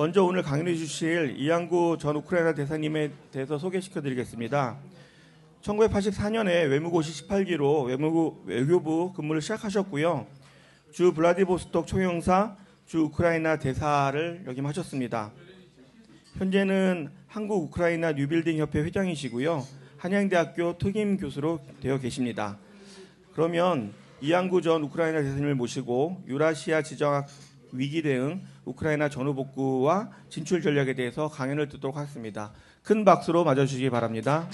먼저 오늘 강연해 주실 이양구 전 우크라이나 대사님에 대해서 소개시켜 드리겠습니다. 1984년에 외무고시 18기로 외교부 근무를 시작하셨고요. 주 블라디보스톡 총영사, 주 우크라이나 대사를 역임하셨습니다. 현재는 한국 우크라이나 뉴빌딩 협회 회장이시고요. 한양대학교 특임 교수로 되어 계십니다. 그러면 이양구 전 우크라이나 대사님을 모시고 유라시아 지정학 위기 대응, 우크라이나 전후 복구와 진출 전략에 대해서 강연을 듣도록 하겠습니다. 큰 박수로 맞아주시기 바랍니다.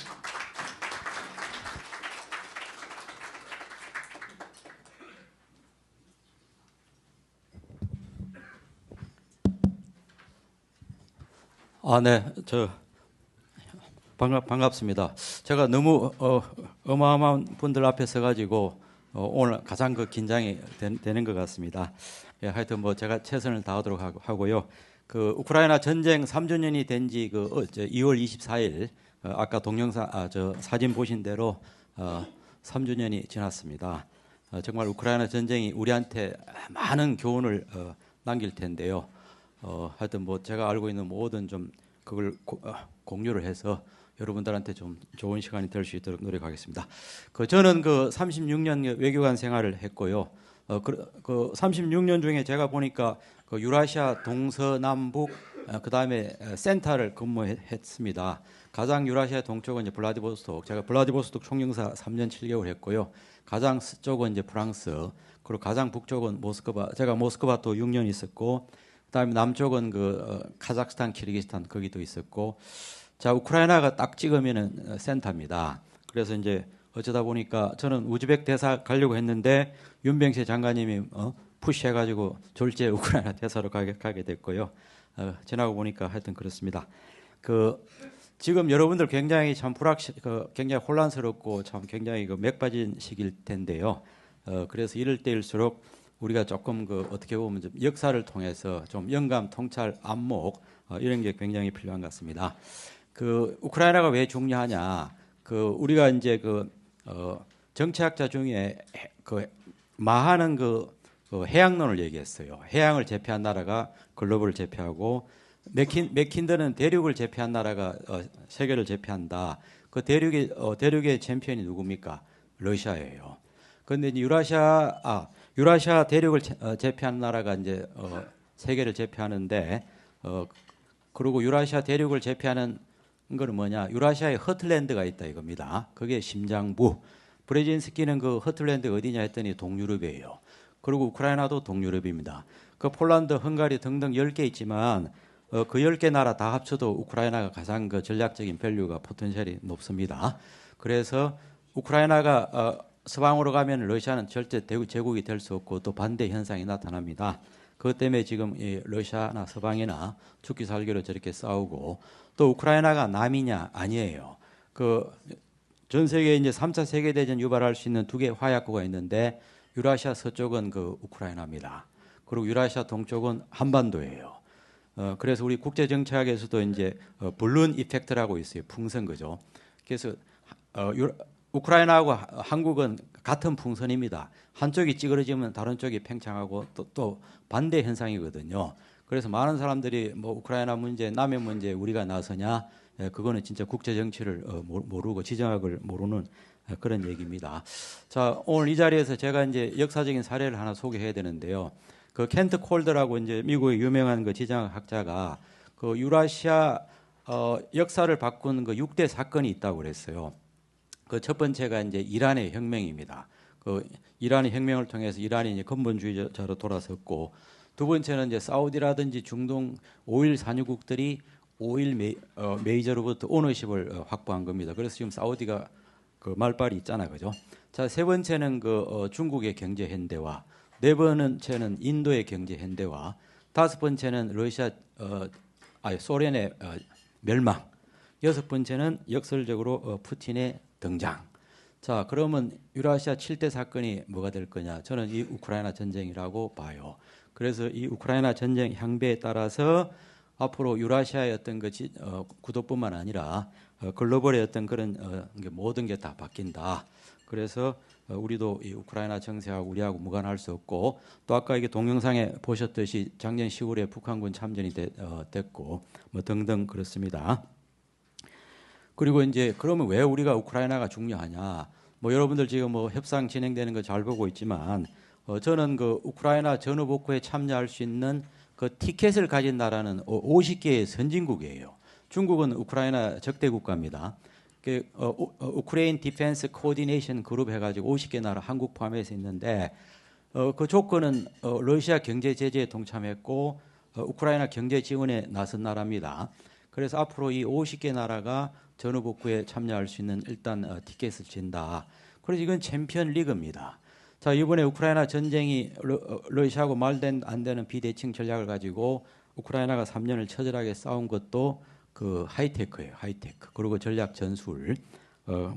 네, 반갑습니다. 제가 너무 어마어마한 분들 앞에 서가지고 오늘 가장 긴장이 되는 것 같습니다. 예, 하여튼 제가 최선을 다하도록 하고요. 그 우크라이나 전쟁 3주년이 된 지 2월 24일 아까 동영상 사진 보신 대로 3주년이 지났습니다. 정말 우크라이나 전쟁이 우리한테 많은 교훈을 남길 텐데요. 하여튼 제가 알고 있는 모든 좀 그걸 공유를 해서 여러분들한테 좀 좋은 시간이 될 수 있도록 노력하겠습니다. 저는 36년 외교관 생활을 했고요. 36년 중에 제가 보니까 유라시아 동서남북 그다음에 센터를 근무했습니다. 가장 유라시아 동쪽은 이제 블라디보스톡, 제가 블라디보스톡 총영사 3년 7개월 했고요. 가장 서쪽은 이제 프랑스, 그리고 가장 북쪽은 모스크바, 제가 모스크바 또 6년 있었고, 그다음에 남쪽은 카자흐스탄, 키르기스탄 거기도 있었고, 자 우크라이나가 딱 찍으면은 센터입니다. 그래서 이제 어쩌다 보니까 저는 우즈벡 대사 가려고 했는데 윤병세 장관님이 푸시해가지고 졸지에 우크라이나 대사로 가게 됐고요. 지나고 보니까 하여튼 그렇습니다. 지금 여러분들 굉장히 참 굉장히 혼란스럽고 참 굉장히 맥 빠진 시기일 텐데요. 그래서 이럴 때일수록 우리가 조금 어떻게 보면 좀 역사를 통해서 좀 영감, 통찰, 안목 이런 게 굉장히 필요한 것 같습니다. 우크라이나가 왜 중요하냐? 우리가 이제 정치학자 중에 마하는 해양론을 얘기했어요. 해양을 제패한 나라가 글로벌을 제패하고 맥킨더는 대륙을 제패한 나라가 세계를 제패한다. 대륙의 챔피언이 누굽니까? 러시아예요. 그런데 유라시아 대륙을 제패한 나라가 이제 세계를 제패하는데 그리고 유라시아 대륙을 제패하는 거는 뭐냐? 유라시아에 허틀랜드가 있다 이겁니다. 그게 심장부. 브레진스키는 허틀랜드 어디냐 했더니 동유럽이에요. 그리고 우크라이나도 동유럽입니다. 폴란드, 헝가리 등등 10개 있지만 그 10개 나라 다 합쳐도 우크라이나가 가장 전략적인 밸류가 포텐셜이 높습니다. 그래서 우크라이나가 서방으로 가면 러시아는 절대 제국이 될 수 없고 또 반대 현상이 나타납니다. 그것 때문에 지금 러시아나 서방이나 죽기 살기로 저렇게 싸우고 또 우크라이나가 남이냐 아니에요. 전 세계 이제 3차 세계대전 유발할 수 있는 2개 화약고가 있는데 유라시아 서쪽은 우크라이나입니다. 그리고 유라시아 동쪽은 한반도예요. 그래서 우리 국제정치학에서도 이제 블룬 이펙트라고 있어요. 풍선 거죠. 그래서 우크라이나하고 한국은 같은 풍선입니다. 한쪽이 찌그러지면 다른 쪽이 팽창하고 또 반대 현상이거든요. 그래서 많은 사람들이 우크라이나 문제, 남의 문제 우리가 나서냐, 그거는 진짜 국제 정치를 모르고 지정학을 모르는 그런 얘기입니다. 자, 오늘 이 자리에서 제가 이제 역사적인 사례를 하나 소개해야 되는데요. 켄트 콜더라고 이제 미국의 유명한 지정학 학자가 유라시아 역사를 바꾼 6대 사건이 있다고 그랬어요. 첫 번째가 이제 이란의 혁명입니다. 이란의 혁명을 통해서 이란이 이제 근본주의자로 돌아섰고, 두 번째는 이제 사우디라든지 중동 오일 산유국들이 오일 메이저로부터 오너십을 확보한 겁니다. 그래서 지금 사우디가 말빨이 있잖아, 그죠? 자, 세 번째는 중국의 경제 현대화, 네 번째는 인도의 경제 현대화, 다섯 번째는 소련의 멸망, 여섯 번째는 역설적으로 푸틴의 등장. 자, 그러면 유라시아 7대 사건이 뭐가 될 거냐? 저는 이 우크라이나 전쟁이라고 봐요. 그래서 이 우크라이나 전쟁 향배에 따라서 앞으로 유라시아의 어떤 구도뿐만 아니라 글로벌의 어떤 그런 모든 게 다 바뀐다. 그래서 우리도 이 우크라이나 정세하고 우리하고 무관할 수 없고, 또 아까 이게 동영상에 보셨듯이 작년 10월에 북한군 참전이 됐고 뭐 등등 그렇습니다. 그리고 이제 그러면 왜 우리가 우크라이나가 중요하냐? 뭐 여러분들 지금 뭐 협상 진행되는 거 잘 보고 있지만 저는 그 우크라이나 전후복구에 참여할 수 있는 그 티켓을 가진 나라는 50개의 선진국이에요. 중국은 우크라이나 적대 국가입니다. 우크레인 디펜스 코디네이션 그룹 해가지고 50개 나라 한국 포함해서 있는데 그 조건은 러시아 경제 제재에 동참했고 우크라이나 경제 지원에 나선 나라입니다. 그래서 앞으로 이 50개 나라가 전후복구에 참여할 수 있는 일단 티켓을 진다. 그래서 이건 챔피언 리그입니다. 자, 이번에 우크라이나 전쟁이 러시아하고 말된 안 되는 비대칭 전략을 가지고 우크라이나가 3년을 처절하게 싸운 것도 그 하이테크예요. 하이테크. 그리고 전략 전술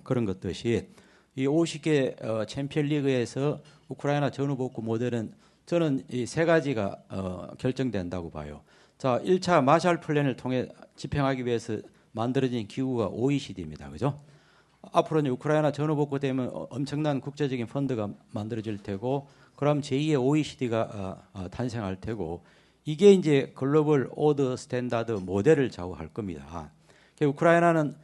그런 것듯이 이 50개 챔피언 리그에서 우크라이나 전후복구 모델은 저는 이 세 가지가 결정된다고 봐요. 자, 1차 마샬 플랜을 통해 집행하기 위해서 만들어진 기구가 OECD입니다. 그죠? 앞으로는 우크라이나 전후복구 되면 엄청난 국제적인 펀드가 만들어질 테고, 그럼 제2의 OECD가 탄생할 테고, 이게 이제 글로벌 오더 스탠다드 모델을 좌우할 겁니다. 우크라이나는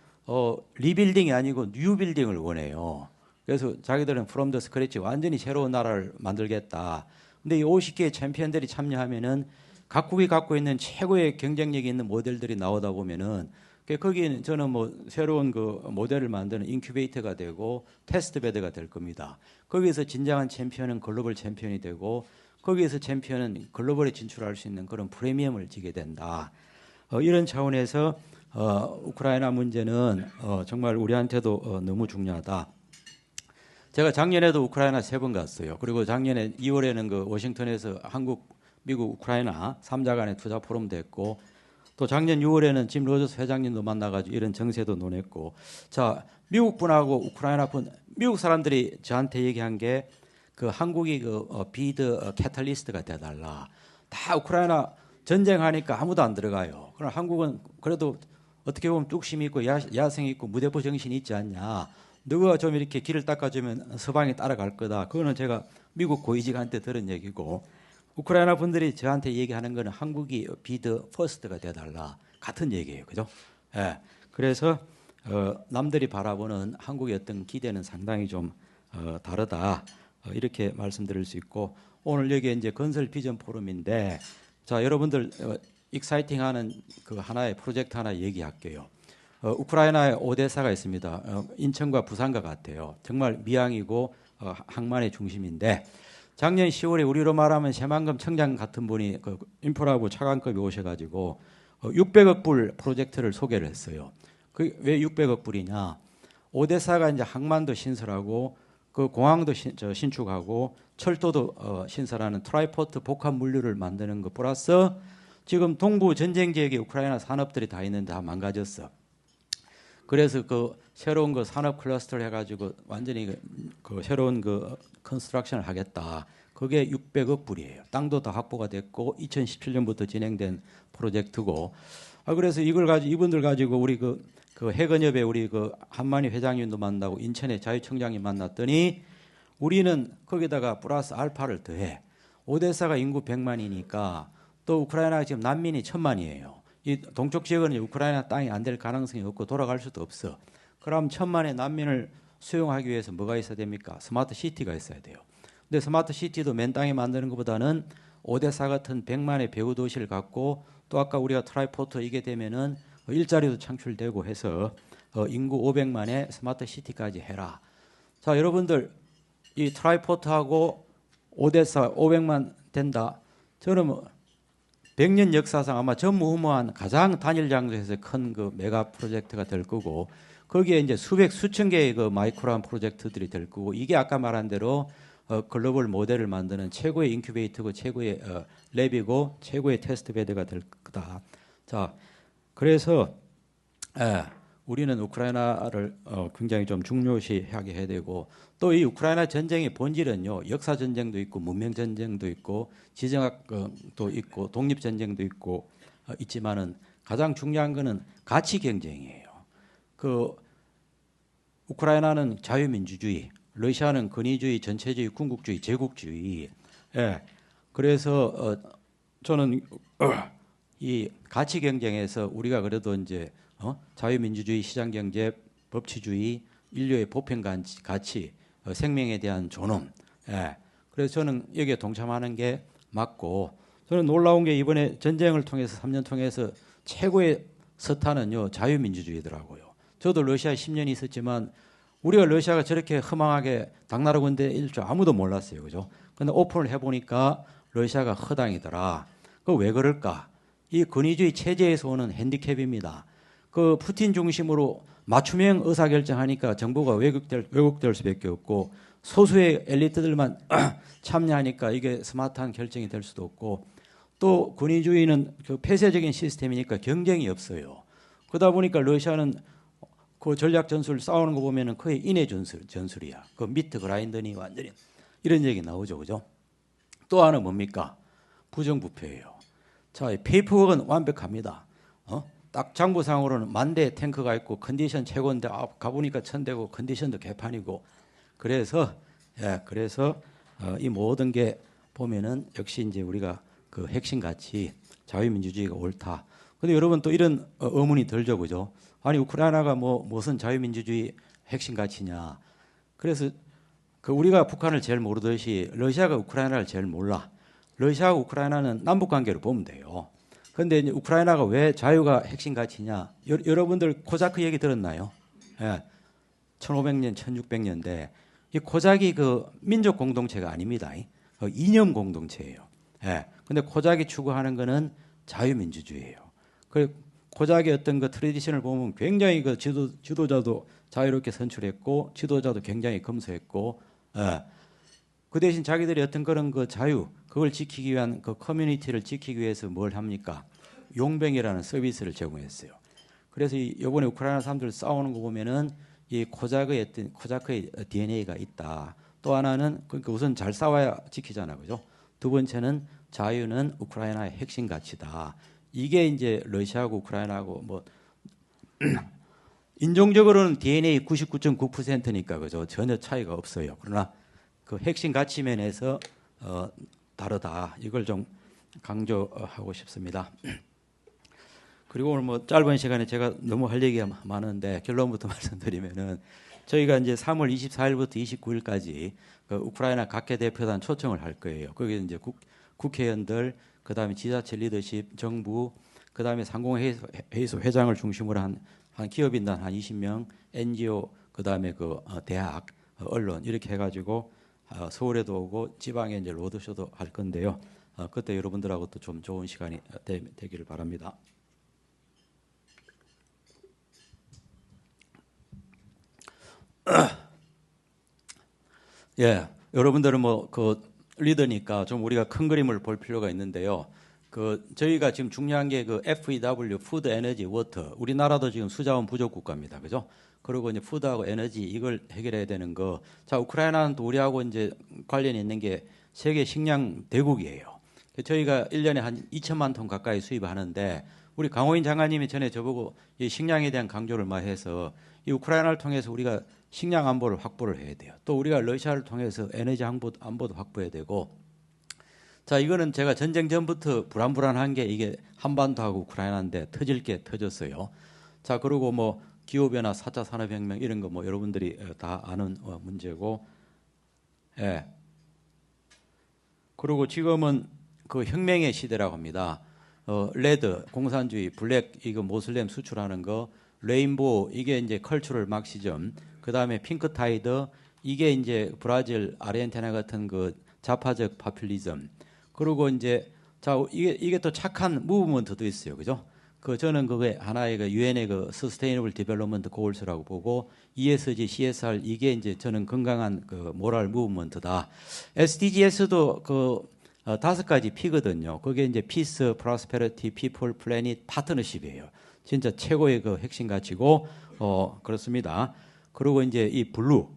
리빌딩이 아니고 뉴빌딩을 원해요. 그래서 자기들은 프롬 더 스크래치 완전히 새로운 나라를 만들겠다. 근데 이 50개의 챔피언들이 참여하면은 각국이 갖고 있는 최고의 경쟁력이 있는 모델들이 나오다 보면은 거기는 저는 뭐 새로운 그 모델을 만드는 인큐베이터가 되고 테스트 베드가 될 겁니다. 거기에서 진정한 챔피언은 글로벌 챔피언이 되고, 거기에서 챔피언은 글로벌에 진출할 수 있는 그런 프리미엄을 지게 된다. 이런 차원에서 우크라이나 문제는 정말 우리한테도 너무 중요하다. 제가 작년에도 우크라이나 3번 갔어요. 그리고 작년에 2월에는 그 워싱턴에서 한국, 미국, 우크라이나 3자 간의 투자 포럼도 했고, 또 작년 6월에는 짐 로저스 회장님도 만나가지고 이런 정세도 논했고, 자, 미국 분하고 우크라이나 분, 미국 사람들이 저한테 얘기한 게 그 한국이 비드 캐탈리스트가 돼달라. 다 우크라이나 전쟁하니까 아무도 안 들어가요. 그럼 한국은 그래도 어떻게 보면 뚝심이 있고 야생이 있고 무대포 정신이 있지 않냐. 누가 좀 이렇게 길을 닦아주면 서방이 따라갈 거다. 그거는 제가 미국 고위직한테 들은 얘기고, 우크라이나 분들이 저한테 얘기하는 거는 한국이 비드 퍼스트가 돼달라. 같은 얘기예요. 그죠? 예. 그래서 남들이 바라보는 한국의 어떤 기대는 상당히 좀 다르다. 이렇게 말씀드릴 수 있고, 오늘 여기 이제 건설 비전 포럼인데, 자, 여러분들 익사이팅하는 그 하나의 프로젝트 하나 얘기할게요. 우크라이나에 오데사가 있습니다. 인천과 부산과 같아요. 정말 미항이고 항만의 중심인데, 작년 10월에 우리로 말하면 새만금 청장 같은 분이 그 인프라부 차관급이 오셔가지고 600억 불 프로젝트를 소개를 했어요. 그 왜 600억 불이냐? 오데사가 이제 항만도 신설하고 그 공항도 신축하고 철도도 신설하는 트라이포트 복합 물류를 만드는 것 플러스 지금 동부 전쟁 지역에 우크라이나 산업들이 다 있는데 다 망가졌어. 그래서 그 새로운 그 산업 클러스터를 해가지고 완전히 그 새로운 그 컨스트럭션을 하겠다. 그게 600억 불이에요. 땅도 다 확보가 됐고 2017년부터 진행된 프로젝트고. 그래서 이걸 가지고 이분들 가지고 우리 그 해건협에 우리 그 한만희 회장님도 만나고 인천의 자유청장님 만났더니 우리는 거기다가 플러스 알파를 더해. 오데사가 인구 100만이니까 또 우크라이나가 지금 난민이 1000만이에요. 이 동쪽 지역은 우크라이나 땅이 안 될 가능성이 없고 돌아갈 수도 없어. 그럼 1000만의 난민을 수용하기 위해서 뭐가 있어야 됩니까? 스마트 시티가 있어야 돼요. 근데 스마트 시티도 맨 땅에 만드는 것보다는 오데사 같은 100만의 배후 도시를 갖고 또 아까 우리가 트라이포트 이게 되면은 일자리도 창출되고 해서 인구 500만의 스마트 시티까지 해라. 자, 여러분들 이 트라이포트하고 오데사 500만 된다. 저는 뭐 100년 역사상 아마 전무후무한 가장 단일 장소에서 큰 그 메가 프로젝트가 될 거고, 거기에 이제 수천 개의 그 마이크로한 프로젝트들이 될 거고, 이게 아까 말한 대로 글로벌 모델을 만드는 최고의 인큐베이터고 최고의 랩이고 최고의 테스트 베드가 될 거다. 자, 그래서 우리는 우크라이나를 굉장히 좀 중요시하게 해야 되고, 또 이 우크라이나 전쟁의 본질은요, 역사 전쟁도 있고 문명 전쟁도 있고 지정학도 있고 독립 전쟁도 있고 있지만은 가장 중요한 거는 가치 경쟁이에요. 그 우크라이나는 자유민주주의, 러시아는 권위주의, 전체주의, 군국주의, 제국주의. 예. 그래서 저는 이 가치 경쟁에서 우리가 그래도 이제 자유민주주의, 시장경제, 법치주의, 인류의 보편 가치, 생명에 대한 존엄. 예. 그래서 저는 여기에 동참하는 게 맞고, 저는 놀라운 게 이번에 전쟁을 통해서 3년 통해서 최고의 서탄은요 자유민주주의더라고요. 저도 러시아에 10년 있었지만 우리가 러시아가 저렇게 허망하게 당나라 군대일 줄 아무도 몰랐어요, 그죠? 근데 오픈을 해보니까 러시아가 허당이더라. 그 왜 그럴까? 이 권위주의 체제에서 오는 핸디캡입니다. 그 푸틴 중심으로 맞춤형 의사결정하니까 정부가 왜곡될 수밖에 없고, 소수의 엘리트들만 참여하니까 이게 스마트한 결정이 될 수도 없고, 또 권위주의는 그 폐쇄적인 시스템이니까 경쟁이 없어요. 그러다 보니까 러시아는 그 전략 전술 싸우는 거 보면은 거의 인해 전술이야. 그 미트 그라인더니 완전히 이런 얘기 나오죠, 그죠? 또 하나 뭡니까? 부정부패예요. 자, 페이퍼워크는 완벽합니다. 딱 장부상으로는 10,000대 탱크가 있고 컨디션 최고인데 가보니까 1,000대고 컨디션도 개판이고, 그래서 이 모든 게 보면은 역시 이제 우리가 그 핵심 가치 자유민주주의가 옳다. 근데 여러분 또 이런 의문이 들죠, 그죠? 아니 우크라이나가 무슨 자유민주주의 핵심 가치냐? 그래서 그 우리가 북한을 제일 모르듯이 러시아가 우크라이나를 제일 몰라. 러시아와 우크라이나는 남북 관계로 보면 돼요. 그런데 이제 우크라이나가 왜 자유가 핵심 가치냐? 여러분들 코자크 얘기 들었나요? 예. 1500년, 1600년대 이 코자기 그 민족 공동체가 아닙니다. 이념 공동체예요. 예. 근데 코자기 추구하는 거는 자유민주주의예요. 그 코자기 어떤 그 트레디션을 보면 굉장히 그 지도자도 자유롭게 선출했고 지도자도 굉장히 검소했고, 예. 그 대신 자기들이 어떤 그런 그 자유 그걸 지키기 위한 그 커뮤니티를 지키기 위해서 뭘 합니까? 용병이라는 서비스를 제공했어요. 그래서 이번에 우크라이나 사람들 싸우는 거 보면은 이 코자크의 DNA가 있다. 또 하나는 그러니까 우선 잘 싸워야 지키잖아, 그죠? 두 번째는 자유는 우크라이나의 핵심 가치다. 이게 이제 러시아하고 우크라이나하고 뭐 인종적으로는 DNA 99.9%니까 그죠? 전혀 차이가 없어요. 그러나 그 핵심 가치 면에서 다르다. 이걸 좀 강조하고 싶습니다. 그리고 오늘 뭐 짧은 시간에 제가 너무 할 얘기가 많은데 결론부터 말씀드리면은 저희가 이제 3월 24일부터 29일까지 그 우크라이나 각계 대표단 초청을 할 거예요. 거기 이제 국회의원들, 그다음에 지자체 리더십, 정부, 그다음에 상공회의소 회장을 중심으로 한 기업인단 한 20명, NGO, 그다음에 그 대학, 언론 이렇게 해가지고 서울에도 오고 지방에 이제 로드쇼도 할 건데요. 그때 여러분들하고 또 좀 좋은 시간이 되기를 바랍니다. 예, 여러분들은 뭐 그 리더니까 좀 우리가 큰 그림을 볼 필요가 있는데요. 그 저희가 지금 중요한 게 그 FEW, 푸드, 에너지, 워터. 우리나라도 지금 수자원 부족 국가입니다, 그죠? 그리고 이제 푸드하고 에너지 이걸 해결해야 되는 거. 자, 우크라이나는 또 우리하고 이제 관련이 있는 게 세계 식량 대국이에요. 저희가 1년에 한 2천만 톤 가까이 수입하는데 우리 강호인 장관님이 전에 저보고 이 식량에 대한 강조를 많이 해서 이 우크라이나를 통해서 우리가 식량 안보를 확보를 해야 돼요. 또 우리가 러시아를 통해서 에너지 안보도 확보해야 되고. 자, 이거는 제가 전쟁 전부터 불안한 게 이게 한반도하고 우크라이나인데 터질 게 터졌어요. 자, 그리고 뭐 기후변화, 4차 산업혁명 이런 거 뭐 여러분들이 다 아는 문제고, 예. 그리고 지금은 그 혁명의 시대라고 합니다. 레드, 공산주의, 블랙, 이거 모슬렘 수출하는 거, 레인보우, 이게 이제 컬처럴 막시즘, 그 다음에 핑크 타이드, 이게 이제 브라질, 아르헨티나 같은 그 좌파적 파퓰리즘. 그리고 이제 자 이게 또 착한 무브먼트도 있어요, 그죠? 그 저는 그게 하나의 그 유엔의 그 서스테이너블 디벨롭먼트 고울스라고 보고 ESG, CSR 이게 이제 저는 건강한 그 모랄 무브먼트다. SDGs도 그 5가지 P거든요. 그게 이제 피스, 프로스페리티, 피플, 플래닛, 파트너십이에요. 진짜 최고의 그 핵심 가치고 그렇습니다. 그리고 이제 이 블루.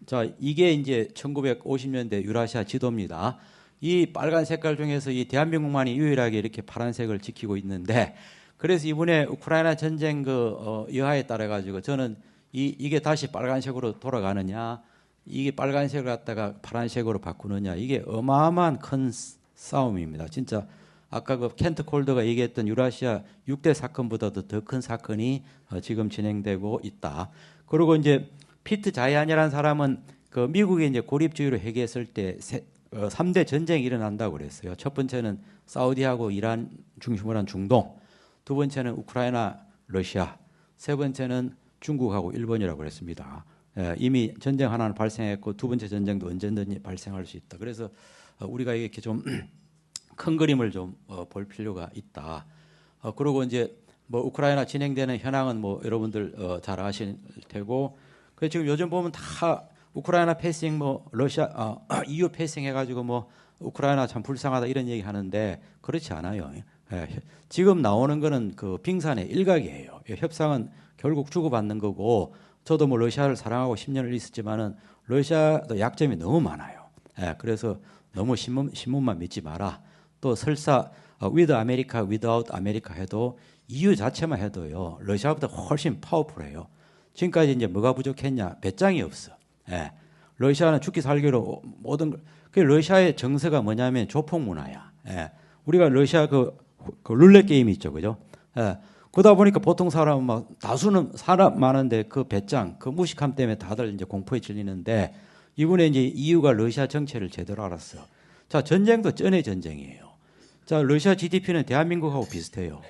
자, 이게 이제 1950년대 유라시아 지도입니다. 이 빨간 색깔 중에서 이 대한민국만이 유일하게 이렇게 파란색을 지키고 있는데 그래서 이번에 우크라이나 전쟁 여하에 따라 가지고 저는 이게 다시 빨간색으로 돌아가느냐 이게 빨간색을 갖다가 파란색으로 바꾸느냐 이게 어마어마한 큰 싸움입니다. 진짜 아까 그 켄트 콜더가 얘기했던 유라시아 6대 사건보다도 더 큰 사건이 지금 진행되고 있다. 그리고 이제 피트 자이안이라는 사람은 그 미국이 이제 고립주의로 회귀했을 때 3대 전쟁이 일어난다고 그랬어요. 첫 번째는 사우디하고 이란 중심으로 한 중동, 두 번째는 우크라이나, 러시아, 세 번째는 중국하고 일본이라고 그랬습니다. 이미 전쟁 하나는 발생했고 두 번째 전쟁도 언제든지 발생할 수 있다. 그래서 우리가 이렇게 좀 큰 그림을 좀 볼 필요가 있다. 그리고 이제 뭐 우크라이나 진행되는 현황은 뭐 여러분들 잘 아실 테고, 그 지금 요즘 보면 다 우크라이나 패싱 뭐 러시아 EU 패싱 해가지고 뭐 우크라이나 참 불쌍하다 이런 얘기 하는데 그렇지 않아요. 지금 나오는 거는 그 빙산의 일각이에요. 협상은 결국 주고받는 거고, 저도 뭐 러시아를 사랑하고 10년을 있었지만은 러시아도 약점이 너무 많아요. 그래서 너무 신문만 믿지 마라. 또 설사 with America, without America 해도 EU 자체만 해도요 러시아보다 훨씬 파워풀해요. 지금까지 이제 뭐가 부족했냐? 배짱이 없어. 러시아는 죽기 살기로 모든 그 러시아의 정서가 뭐냐면 조폭 문화야. 우리가 러시아 그 룰렛 게임 있죠, 그죠? 그러다 보니까 보통 사람은 막 다수는 사람 많은데 그 배짱, 그 무식함 때문에 다들 이제 공포에 질리는데 이번에 이제 EU가 러시아 정체를 제대로 알았어. 자, 전쟁도 쩐의 전쟁이에요. 자, 러시아 GDP는 대한민국하고 비슷해요.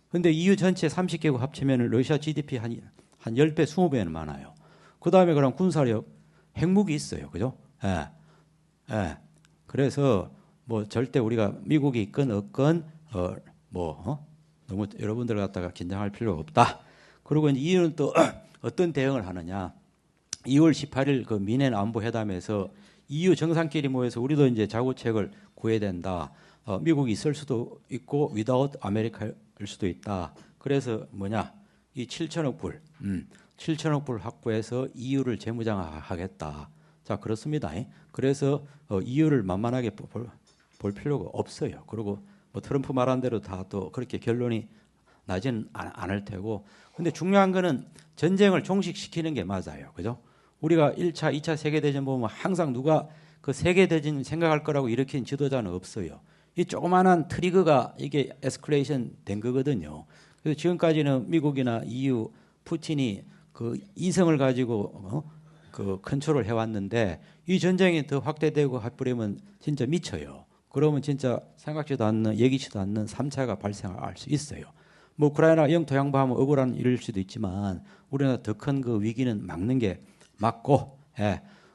근데 EU 전체 30개국 합치면 러시아 GDP 한 10배, 20배는 많아요. 그 다음에 그럼 군사력, 핵무기 있어요. 그죠? 그래서 뭐 절대 우리가 미국이 있건 없건 너무 여러분들 갖다가 긴장할 필요가 없다. 그리고 이제 EU는 또 어떤 대응을 하느냐. 2월 18일 그 미넨 안보 회담에서 EU 정상끼리 모여서 우리도 이제 자구책을 구해야 된다. 미국이 있을 수도 있고 without America일 수도 있다. 그래서 뭐냐? 이 7천억 불, 7천억 불 확보해서 EU를 재무장하겠다. 자, 그렇습니다. 그래서 EU를 만만하게 볼 필요가 없어요. 그리고 뭐 트럼프 말한 대로 다 또 그렇게 결론이 나지는 않을 테고. 근데 중요한 거는 전쟁을 종식시키는 게 맞아요. 그죠? 우리가 1차, 2차 세계대전 보면 항상 누가 그 세계대전 생각할 거라고 일으킨 지도자는 없어요. 이 조그마한 트리거가 이게 에스컬레이션 된 거거든요. 그래서 지금까지는 미국이나 EU, 푸틴이 그 이성을 가지고 그 컨트롤을 해왔는데 이 전쟁이 더 확대되고 해버리면 진짜 미쳐요. 그러면 진짜 생각지도 않는, 예기치도 않는 3차가 발생할 수 있어요. 뭐 우크라이나 영토 양보하면 억울한 일일 수도 있지만 우리나라 더 큰 그 위기는 막는 게 맞고,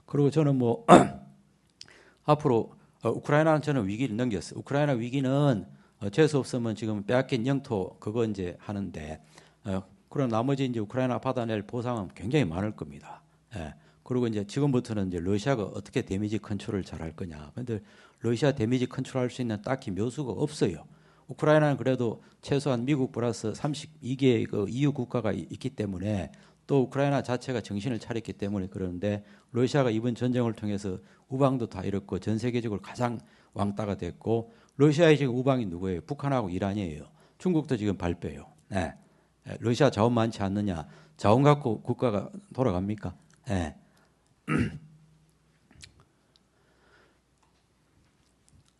그리고 저는 뭐 앞으로 우크라이나는 저는 위기를 넘겼어요. 우크라이나 위기는 재수 없으면 지금 빼앗긴 영토 그거 이제 하는데, 그럼 나머지 이제 우크라이나 받아낼 보상은 굉장히 많을 겁니다. 그리고 이제 지금부터는 이제 러시아가 어떻게 데미지 컨트롤을 잘할 거냐. 그런데 러시아 데미지 컨트롤할 수 있는 딱히 묘수가 없어요. 우크라이나는 그래도 최소한 미국 플러스 32개의 그 EU 국가가 있기 때문에, 또 우크라이나 자체가 정신을 차렸기 때문에 그러는데, 러시아가 이번 전쟁을 통해서 우방도 다 잃었고 전 세계적으로 가장 왕따가 됐고, 러시아의 지금 우방이 누구예요? 북한하고 이란이에요. 중국도 지금 발표해요. 러시아 자원 많지 않느냐? 자원 갖고 국가가 돌아갑니까?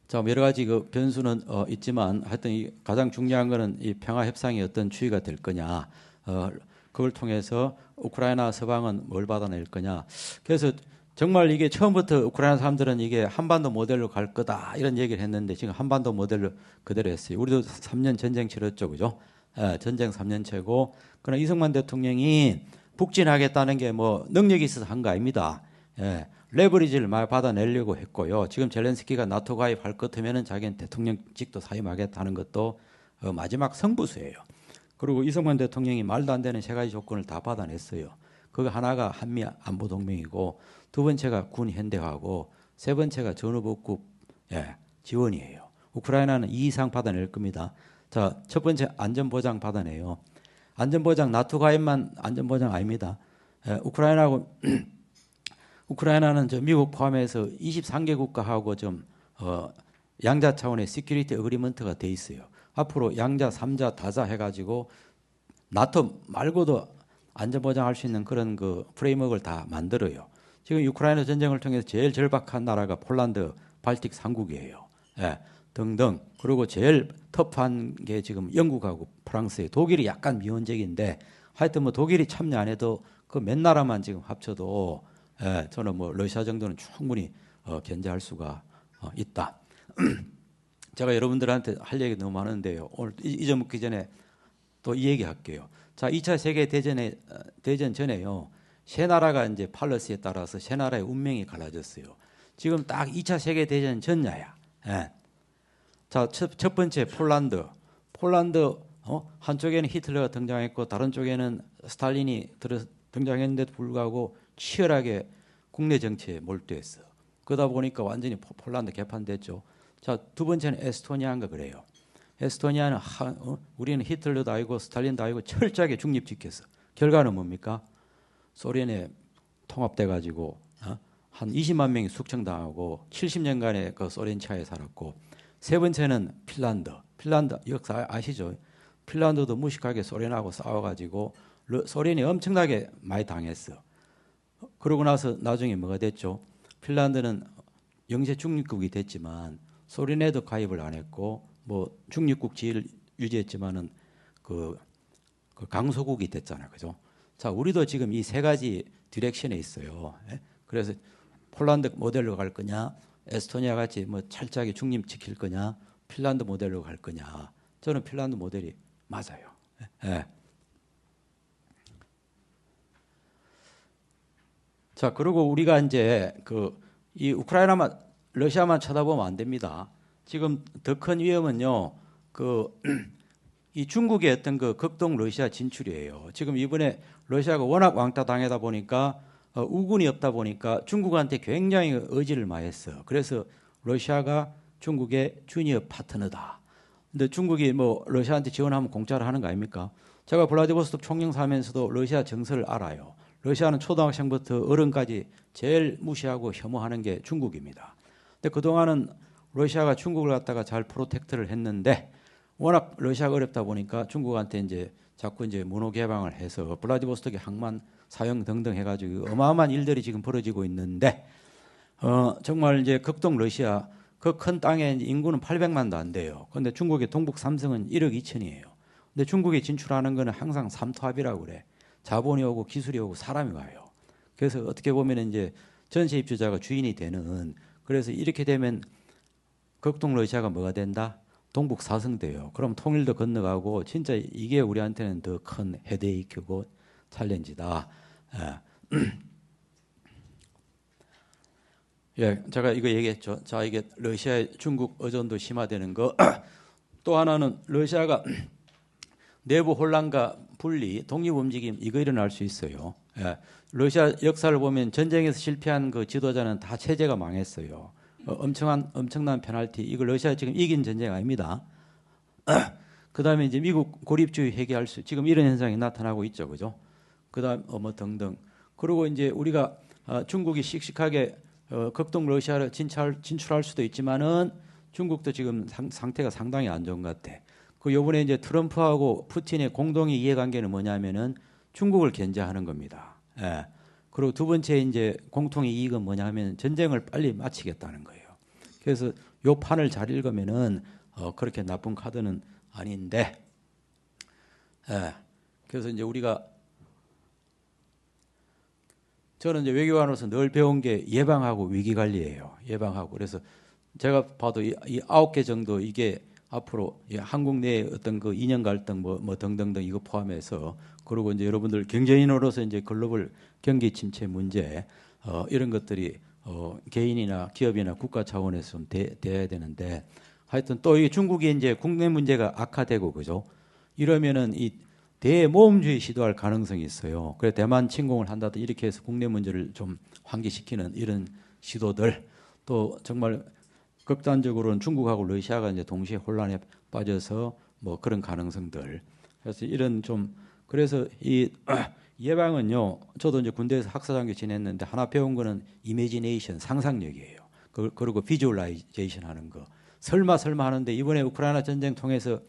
자, 여러 가지 그 변수는 있지만 하여튼 가장 중요한 것은 이 평화 협상이 어떤 추이가 될 거냐. 그걸 통해서 우크라이나 서방은 뭘 받아낼 거냐. 그래서 정말 이게 처음부터 우크라이나 사람들은 이게 한반도 모델로 갈 거다 이런 얘기를 했는데 지금 한반도 모델로 그대로 했어요. 우리도 3년 전쟁 치렀죠, 그죠? 전쟁 3년째고, 그러나 이승만 대통령이 북진하겠다는 게 뭐 능력이 있어서 한 거 아닙니다. 레버리지를 많이 받아내려고 했고요. 지금 젤렌스키가 나토 가입할 것 같으면은 자기는 대통령직도 사임하겠다는 것도 마지막 승부수예요. 그리고 이승만 대통령이 말도 안 되는 세 가지 조건을 다 받아냈어요. 그거 하나가 한미 안보 동맹이고, 두 번째가 군 현대화고, 세 번째가 전후복구 지원이에요. 우크라이나는 이 이상 받아낼 겁니다. 자, 첫 번째 안전보장 받아내요. 안전보장 나토 가입만 안전보장 아닙니다. 우크라이나는 저 미국 포함해서 23개 국가하고 좀 양자 차원의 시큐리티 어그리먼트가 돼 있어요. 앞으로 양자, 삼자, 다자 해가지고 나토 말고도 안전 보장할 수 있는 그런 그 프레임워크를 다 만들어요. 지금 우크라이나 전쟁을 통해서 제일 절박한 나라가 폴란드, 발틱 3국이에요. 예, 등등. 그리고 제일 터프한 게 지금 영국하고 프랑스예요. 독일이 약간 미온적인데 하여튼 뭐 독일이 참여 안 해도 그 몇 나라만 지금 합쳐도 예, 저는 뭐 러시아 정도는 충분히 견제할 수가 있다. 제가 여러분들한테 할 얘기 너무 많은데요. 오늘 이 점 묻기 전에 또 이 얘기 할게요. 자, 2차 세계 대전 전에요. 세 나라가 이제 팔러스에 따라서 세 나라의 운명이 갈라졌어요. 지금 딱 2차 세계 대전 전야야. 예. 자, 첫 번째 폴란드 한쪽에는 히틀러가 등장했고 다른 쪽에는 스탈린이 등장했는데도 불구하고 치열하게 국내 정치에 몰두했어. 그러다 보니까 완전히 폴란드 개판됐죠. 자, 두 번째는 에스토니아인가 그래요. 에스토니아는 우리는 히틀러도 아니고 스탈린도 아니고 철저하게 중립지켰어. 결과는 뭡니까? 소련에 통합돼 가지고 한 20만 명이 숙청당하고 70년간의 그 소련 치하에 살았고, 세 번째는 핀란드 역사 아시죠? 핀란드도 무식하게 소련하고 싸워가지고 소련이 엄청나게 많이 당했어. 그러고 나서 나중에 뭐가 됐죠? 핀란드는 영세 중립국이 됐지만 소련에도 가입을 안 했고 뭐 중립국 지위를 유지했지만은 그 강소국이 됐잖아요, 그죠? 자, 우리도 지금 이 세 가지 디렉션에 있어요. 예? 그래서 폴란드 모델로 갈 거냐, 에스토니아 같이 뭐 철저하게 중립 지킬 거냐, 핀란드 모델로 갈 거냐. 저는 핀란드 모델이 맞아요. 예. 자, 그리고 우리가 이제 이 우크라이나만 러시아만 쳐다보면 안 됩니다. 지금 더 큰 위험은요, 이 중국의 어떤 그 극동 러시아 진출이에요. 지금 이번에 러시아가 워낙 왕따 당하다 보니까 우군이 없다 보니까 중국한테 굉장히 의지를 많이 했어. 그래서 러시아가 중국의 주니어 파트너다. 근데 중국이 뭐 러시아한테 지원하면 공짜로 하는 거 아닙니까? 제가 블라디보스토크 총영사 하면서도 러시아 정서를 알아요. 러시아는 초등학생부터 어른까지 제일 무시하고 혐오하는 게 중국입니다. 근데 그동안은 러시아가 중국을 갖다가 잘 프로텍트를 했는데 워낙 러시아가 어렵다 보니까 중국한테 이제 자꾸 이제 문호 개방을 해서 블라디보스토크 항만 사용 등등 해가지고 어마어마한 일들이 지금 벌어지고 있는데 정말 이제 극동 러시아 그 큰 땅에 인구는 800만도 안 돼요. 그런데 중국의 동북 삼성은 1억 2천이에요. 근데 중국에 진출하는 거는 항상 삼투압이라고 그래. 자본이 오고 기술이 오고 사람이 와요. 그래서 어떻게 보면 이제 전세 입주자가 주인이 되는, 그래서 이렇게 되면 극동 러시아가 뭐가 된다? 동북 사성돼요. 그럼 통일도 건너가고 진짜 이게 우리한테는 더 큰 헤데이크고 챌린지다. 예, 제가 이거 얘기했죠. 자, 이게 러시아의 중국 의존도 심화되는 거. 또 하나는 러시아가 내부 혼란과 분리, 독립 움직임 이거 일어날 수 있어요. 예, 러시아 역사를 보면 전쟁에서 실패한 그 지도자는 다 체제가 망했어요. 엄청난 페널티. 이거 러시아 지금 이긴 전쟁 아닙니다. 그다음에 이제 미국 고립주의 회귀할 수, 지금 이런 현상이 나타나고 있죠, 그죠? 그다음 뭐 등등. 그리고 이제 우리가 중국이 씩씩하게 극동 러시아를 진출할 수도 있지만은 중국도 지금 상태가 상당히 안 좋은 것 같아. 그 요번에 이제 트럼프하고 푸틴의 공동의 이해관계는 뭐냐면은 중국을 견제하는 겁니다. 예. 그리고 두 번째 이제 공통의 이익은 뭐냐면 전쟁을 빨리 마치겠다는 거예요. 그래서 요 판을 잘 읽으면은 그렇게 나쁜 카드는 아닌데, 예. 그래서 이제 우리가 저는 이제 외교관으로서 늘 배운 게 예방하고 위기 관리예요. 예방하고. 그래서 제가 봐도 이 9개 정도 이게 앞으로 한국 내의 어떤 그 이념 갈등 뭐 등등등 이거 포함해서, 그리고 이제 여러분들 경제인으로서 이제 글로벌 경기 침체 문제 이런 것들이 개인이나 기업이나 국가 차원에서 좀 돼야 되는데, 하여튼 또 이 중국이 이제 국내 문제가 악화되고 그죠? 이러면은 이 대모험주의 시도할 가능성이 있어요. 그래서 대만 침공을 한다든 이렇게 해서 국내 문제를 좀 환기시키는 이런 시도들, 또 정말 극단적으로는 중국하고 러시아가 이제 동시에 혼란에 빠져서 뭐 그런 가능성들. 그래서 이런 좀, 그래서 이 예방은요, 저도 이제 군대에서 학사장교 지냈는데 하나 배운 거는 이미지네이션, 상상력이에요. 그리고 비주얼라이제이션 하는 거. 설마 하는데 이번에 우크라이나 전쟁 통해서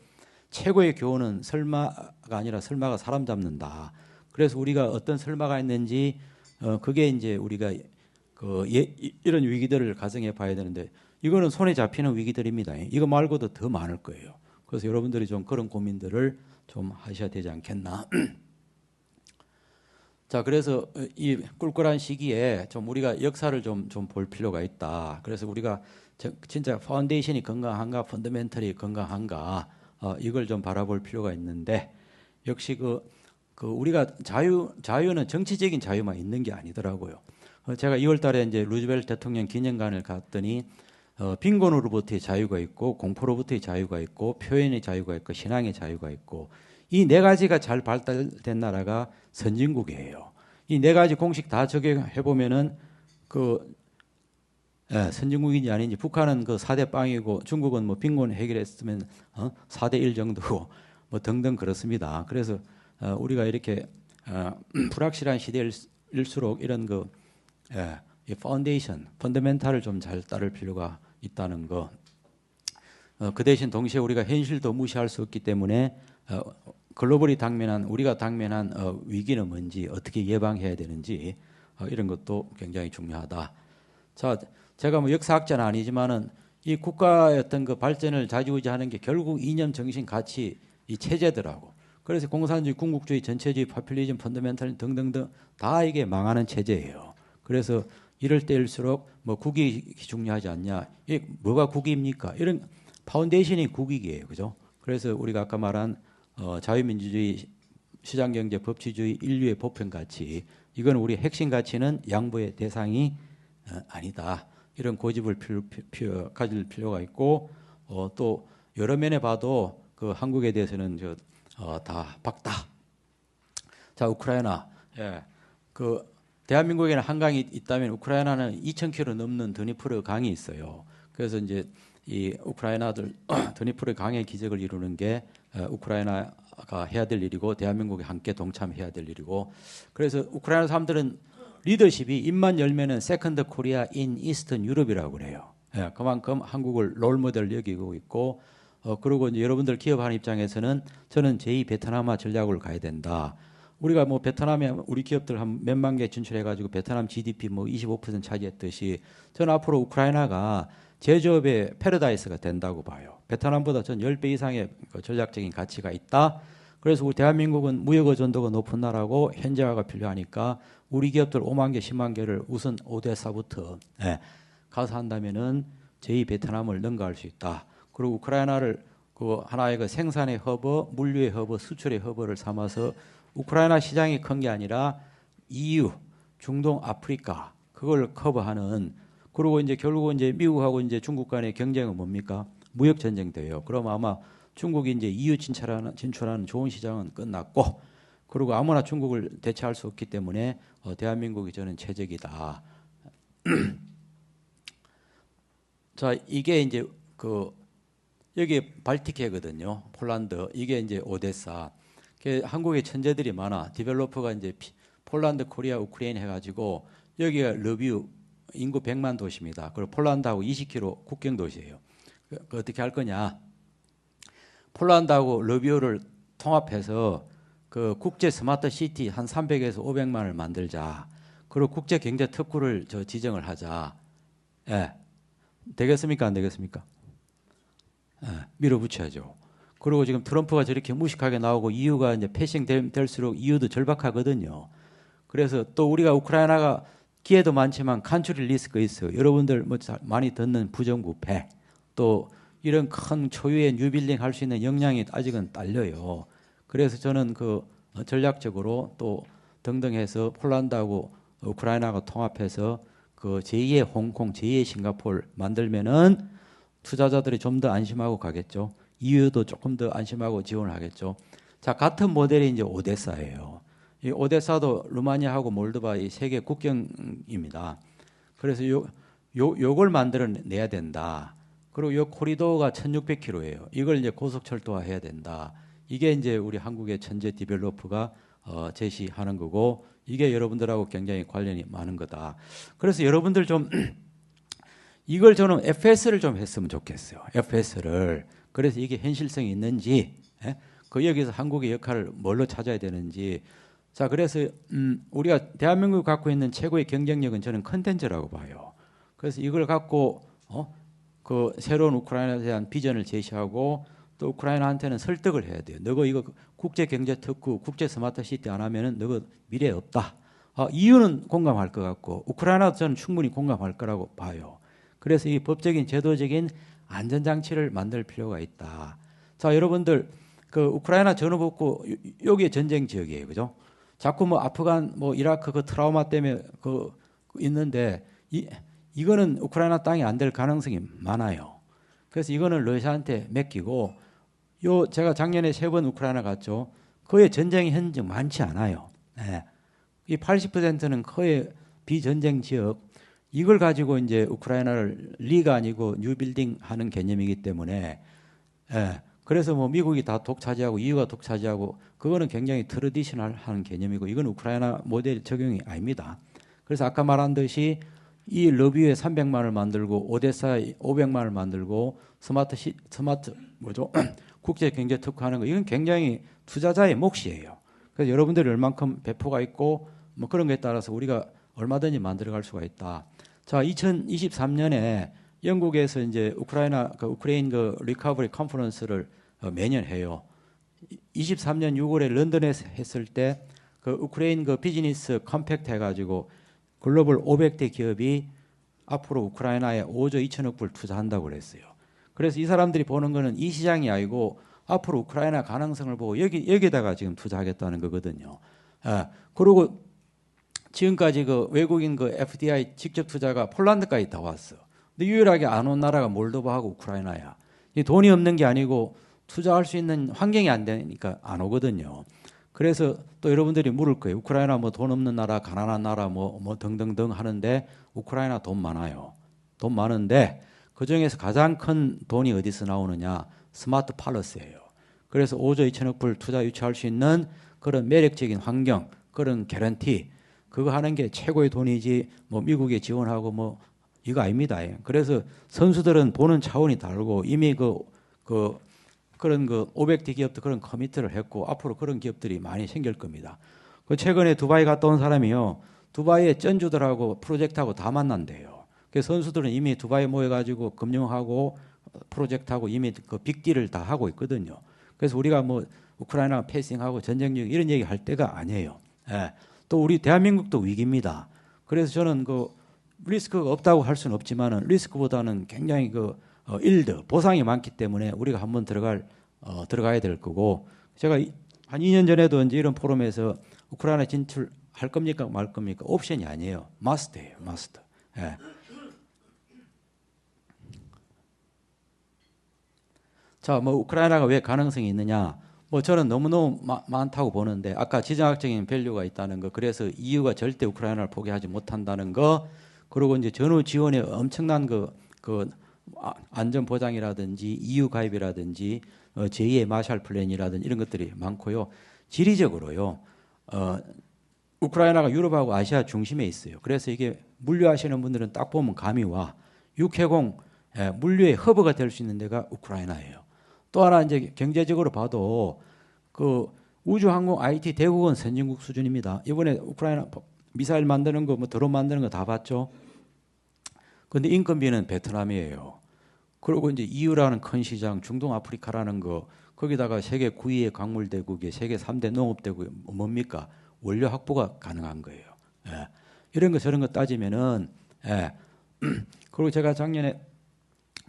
최고의 교훈은 설마가 아니라 설마가 사람 잡는다. 그래서 우리가 어떤 설마가 있는지 그게 이제 우리가 이런 위기들을 가정해 봐야 되는데 이거는 손에 잡히는 위기들입니다. 이거 말고도 더 많을 거예요. 그래서 여러분들이 좀 그런 고민들을 좀 하셔야 되지 않겠나. 자, 그래서 이 꿀꿀한 시기에 좀 우리가 역사를 좀 볼 필요가 있다. 그래서 우리가 진짜 파운데이션이 건강한가, 펀더멘털이 건강한가, 이걸 좀 바라볼 필요가 있는데 역시 우리가 자유는 정치적인 자유만 있는 게 아니더라고요. 제가 2월달에 이제 루즈벨트 대통령 기념관을 갔더니 빈곤으로부터의 자유가 있고 공포로부터의 자유가 있고 표현의 자유가 있고 신앙의 자유가 있고 이 네 가지가 잘 발달된 나라가 선진국이에요. 이 네 가지 공식 다 적용해 보면은 선진국인지 아닌지 북한은 4대 빵이고 중국은 뭐 빈곤 해결했으면 4대 1 정도고 뭐 등등 그렇습니다. 그래서 우리가 이렇게 불확실한 시대일수록 이런 이 파운데이션, 펀더멘탈을 좀 잘 따를 필요가 있다는 거. 그 대신 동시에 우리가 현실도 무시할 수 없기 때문에 글로벌이 우리가 당면한 위기는 뭔지 어떻게 예방해야 되는지 이런 것도 굉장히 중요하다. 자, 제가 뭐 역사학자는 아니지만은 이 국가의 어떤 발전을 좌지우지하는 게 결국 이념, 정신, 가치 이 체제더라고. 그래서 공산주의, 궁극주의, 전체주의, 파퓰리즘, 펀더멘탈 등등등 다 이게 망하는 체제예요. 그래서 이럴 때일수록 뭐 국익이 중요하지 않냐? 이게 뭐가 국익입니까? 이런 파운데이션이 국익이에요, 그죠? 그래서 우리가 아까 말한 자유민주주의, 시장경제, 법치주의, 인류의 보편 가치, 이건 우리 핵심 가치는 양보의 대상이 아니다. 이런 고집을 가질 필요가 있고 또 여러 면에 봐도 한국에 대해서는 다 박다. 자, 우크라이나. 예. 대한민국에는 한강이 있다면 우크라이나는 2,000km 넘는 드니프르 강이 있어요. 그래서 이제 이 우크라이나들 드니프르 강의 기적을 이루는 게 우크라이나가 해야 될 일이고 대한민국이 함께 동참해야 될 일이고 그래서 우크라이나 사람들은 리더십이 입만 열면은 세컨드 코리아 인 이스턴 유럽이라고 그래요. 예, 그만큼 한국을 롤모델 여기고 있고 그리고 이제 여러분들 기업하는 입장에서는 저는 제2 베트남화 전략을 가야 된다. 우리가 뭐 베트남에 우리 기업들 한 몇만 개 진출해가지고 베트남 GDP 뭐 25% 차지했듯이 저는 앞으로 우크라이나가 제조업의 패러다이스가 된다고 봐요. 베트남보다 전 10배 이상의 전략적인 가치가 있다. 그래서 우리 대한민국은 무역 의존도가 높은 나라고 현지화가 필요하니까 우리 기업들 5만 개, 10만 개를 우선 오데사부터 가서 한다면은 제2 베트남을 능가할 수 있다. 그리고 우크라이나를 하나의 생산의 허브, 물류의 허브, 수출의 허브를 삼아서 우크라이나 시장이 큰 게 아니라 EU, 중동, 아프리카 그걸 커버하는 그리고 이제 결국은 이제 미국하고 이제 중국 간의 경쟁은 뭡니까? 무역 전쟁 돼요. 그럼 아마 중국이 이제 EU 진출하는 좋은 시장은 끝났고 그리고 아무나 중국을 대체할 수 없기 때문에 대한민국이 저는 최적이다. 자, 이게 이제 여기 발틱해거든요. 폴란드. 이게 이제 오데사. 한국에 천재들이 많아. 디벨로퍼가 이제 폴란드, 코리아, 우크레인 해가지고 여기가 러뷰 인구 100만 도시입니다. 그리고 폴란드하고 20km 국경 도시예요. 어떻게 할 거냐? 폴란드하고 러뷰를 통합해서 국제 스마트 시티 한 300에서 500만을 만들자. 그리고 국제 경제 특구를 지정을 하자. 예. 되겠습니까? 안 되겠습니까? 예. 밀어붙여야죠. 그리고 지금 트럼프가 저렇게 무식하게 나오고 EU가 이제 패싱 될수록 EU도 절박하거든요. 그래서 또 우리가 우크라이나가 기회도 많지만 간추릴 리스크가 있어요. 여러분들 뭐 많이 듣는 부정부패 또 이런 큰 초유의 뉴빌딩 할 수 있는 역량이 아직은 딸려요. 그래서 저는 전략적으로 또 등등 해서 폴란드하고 우크라이나가 통합해서 제2의 홍콩, 제2의 싱가포르 만들면은 투자자들이 좀 더 안심하고 가겠죠. EU도 조금 더 안심하고 지원을 하겠죠. 자, 같은 모델이 이제 오데사예요. 이 오데사도 루마니아하고 몰도바 이 세계 국경입니다. 그래서 요걸 만들어내야 된다. 그리고 요 코리도가 1,600km예요. 이걸 이제 고속철도화 해야 된다. 이게 이제 우리 한국의 천재 디벨로퍼가 제시하는 거고 이게 여러분들하고 굉장히 관련이 많은 거다. 그래서 여러분들 좀 이걸 저는 FS를 좀 했으면 좋겠어요. FS를. 그래서 이게 현실성이 있는지, 예? 그 여기서 한국의 역할을 뭘로 찾아야 되는지. 자, 그래서 우리가 대한민국이 갖고 있는 최고의 경쟁력은 저는 컨텐츠라고 봐요. 그래서 이걸 갖고 그 새로운 우크라이나에 대한 비전을 제시하고 또 우크라이나한테는 설득을 해야 돼요. 너가 이거 국제 경제 특구, 국제 스마트 시티 안 하면은 너가 미래 없다. 이유는 공감할 것 같고 우크라이나도 저는 충분히 공감할 거라고 봐요. 그래서 이 법적인 제도적인 안전장치를 만들 필요가 있다. 자, 여러분들 그 우크라이나 전후복구 여기에 전쟁 지역이에요, 그죠? 자꾸 뭐 아프간, 뭐 이라크 그 트라우마 때문에 그 있는데 이거는 우크라이나 땅이 안 될 가능성이 많아요. 그래서 이거는 러시아한테 맡기고 제가 작년에 3번 우크라이나 갔죠. 거의 전쟁 현장 많지 않아요. 네. 이 80%는 거의 비전쟁 지역. 이걸 가지고 이제 우크라이나를 리가 아니고 뉴빌딩 하는 개념이기 때문에 그래서 뭐 미국이 다 독차지하고 EU가 독차지하고 그거는 굉장히 트래디셔널 하는 개념이고 이건 우크라이나 모델 적용이 아닙니다. 그래서 아까 말한 듯이 이 러비에 300만을 만들고 오데사에 500만을 만들고 스마트 뭐죠? 국제 경제 특화하는 거 이건 굉장히 투자자의 몫이에요. 그래서 여러분들이 얼만큼 배포가 있고 뭐 그런 거에 따라서 우리가 얼마든지 만들어갈 수가 있다. 자, 2023년에 영국에서 이제 우크레인 그 리커버리 컨퍼런스를 매년 해요. 23년 6월에 런던에서 했을 때 그 우크레인 그 비즈니스 컴팩트 해가지고 글로벌 500대 기업이 앞으로 우크라이나에 5조 2천억 불 투자한다고 그랬어요. 그래서 이 사람들이 보는 거는 이 시장이 아니고 앞으로 우크라이나 가능성을 보고 여기다가 지금 투자하겠다는 거거든요. 그리고 지금까지 그 외국인 그 FDI 직접 투자가 폴란드까지 다 왔어. 근데 유일하게 안 온 나라가 몰도바하고 우크라이나야. 이 돈이 없는 게 아니고 투자할 수 있는 환경이 안 되니까 안 오거든요. 그래서 또 여러분들이 물을 거예요. 우크라이나 뭐 돈 없는 나라, 가난한 나라 뭐 등등등 하는데 우크라이나 돈 많아요. 돈 많은데 그 중에서 가장 큰 돈이 어디서 나오느냐? 스마트 팔러스예요. 그래서 5조 2천억 불 투자 유치할 수 있는 그런 매력적인 환경, 그런 개런티 그거 하는 게 최고의 돈이지 뭐 미국에 지원하고 뭐 이거 아닙니다. 그래서 선수들은 보는 차원이 다르고 이미 그런 그 500대 기업도 그런 커미트를 했고 앞으로 그런 기업들이 많이 생길 겁니다. 그 최근에 두바이 갔다 온 사람이요. 두바이의 쩐주들하고 프로젝트하고 다 만난대요. 그래서 선수들은 이미 두바이 모여가지고 금융하고 프로젝트하고 이미 그 빅딜을 다 하고 있거든요. 그래서 우리가 뭐 우크라이나 패싱하고 전쟁 중 이런 얘기 할 때가 아니에요. 또 우리 대한민국도 위기입니다. 그래서 저는 그 리스크가 없다고 할 수는 없지만은 리스크보다는 굉장히 일드 보상이 많기 때문에 우리가 한번 들어가야 될 거고 제가 한 2년 전에도 이제 이런 포럼에서 우크라이나 진출할 겁니까 말 겁니까 옵션이 아니에요. 마스트예요. 마스트. 자, 뭐 우크라이나가 왜 가능성이 있느냐? 뭐 저는 너무너무 많다고 보는데 아까 지정학적인 밸류가 있다는 거 그래서 EU가 절대 우크라이나를 포기하지 못한다는 거 그리고 이제 전후 지원에 엄청난 안전 보장이라든지 EU 가입이라든지 제2의 마샬 플랜이라든지 이런 것들이 많고요. 지리적으로요. 우크라이나가 유럽하고 아시아 중심에 있어요. 그래서 이게 물류하시는 분들은 딱 보면 감이 와. 육해공 물류의 허브가 될 수 있는 데가 우크라이나예요. 또 하나 이제 경제적으로 봐도 그 우주항공 IT 대국은 선진국 수준입니다. 이번에 우크라이나 미사일 만드는 거, 뭐 드론 만드는 거 다 봤죠. 그런데 인건비는 베트남이에요. 그리고 이제 EU라는 큰 시장, 중동 아프리카라는 거, 거기다가 세계 9위의 광물 대국에 세계 3대 농업 대국이 뭡니까? 원료 확보가 가능한 거예요. 이런 거 저런 거 따지면은 그리고 제가 작년에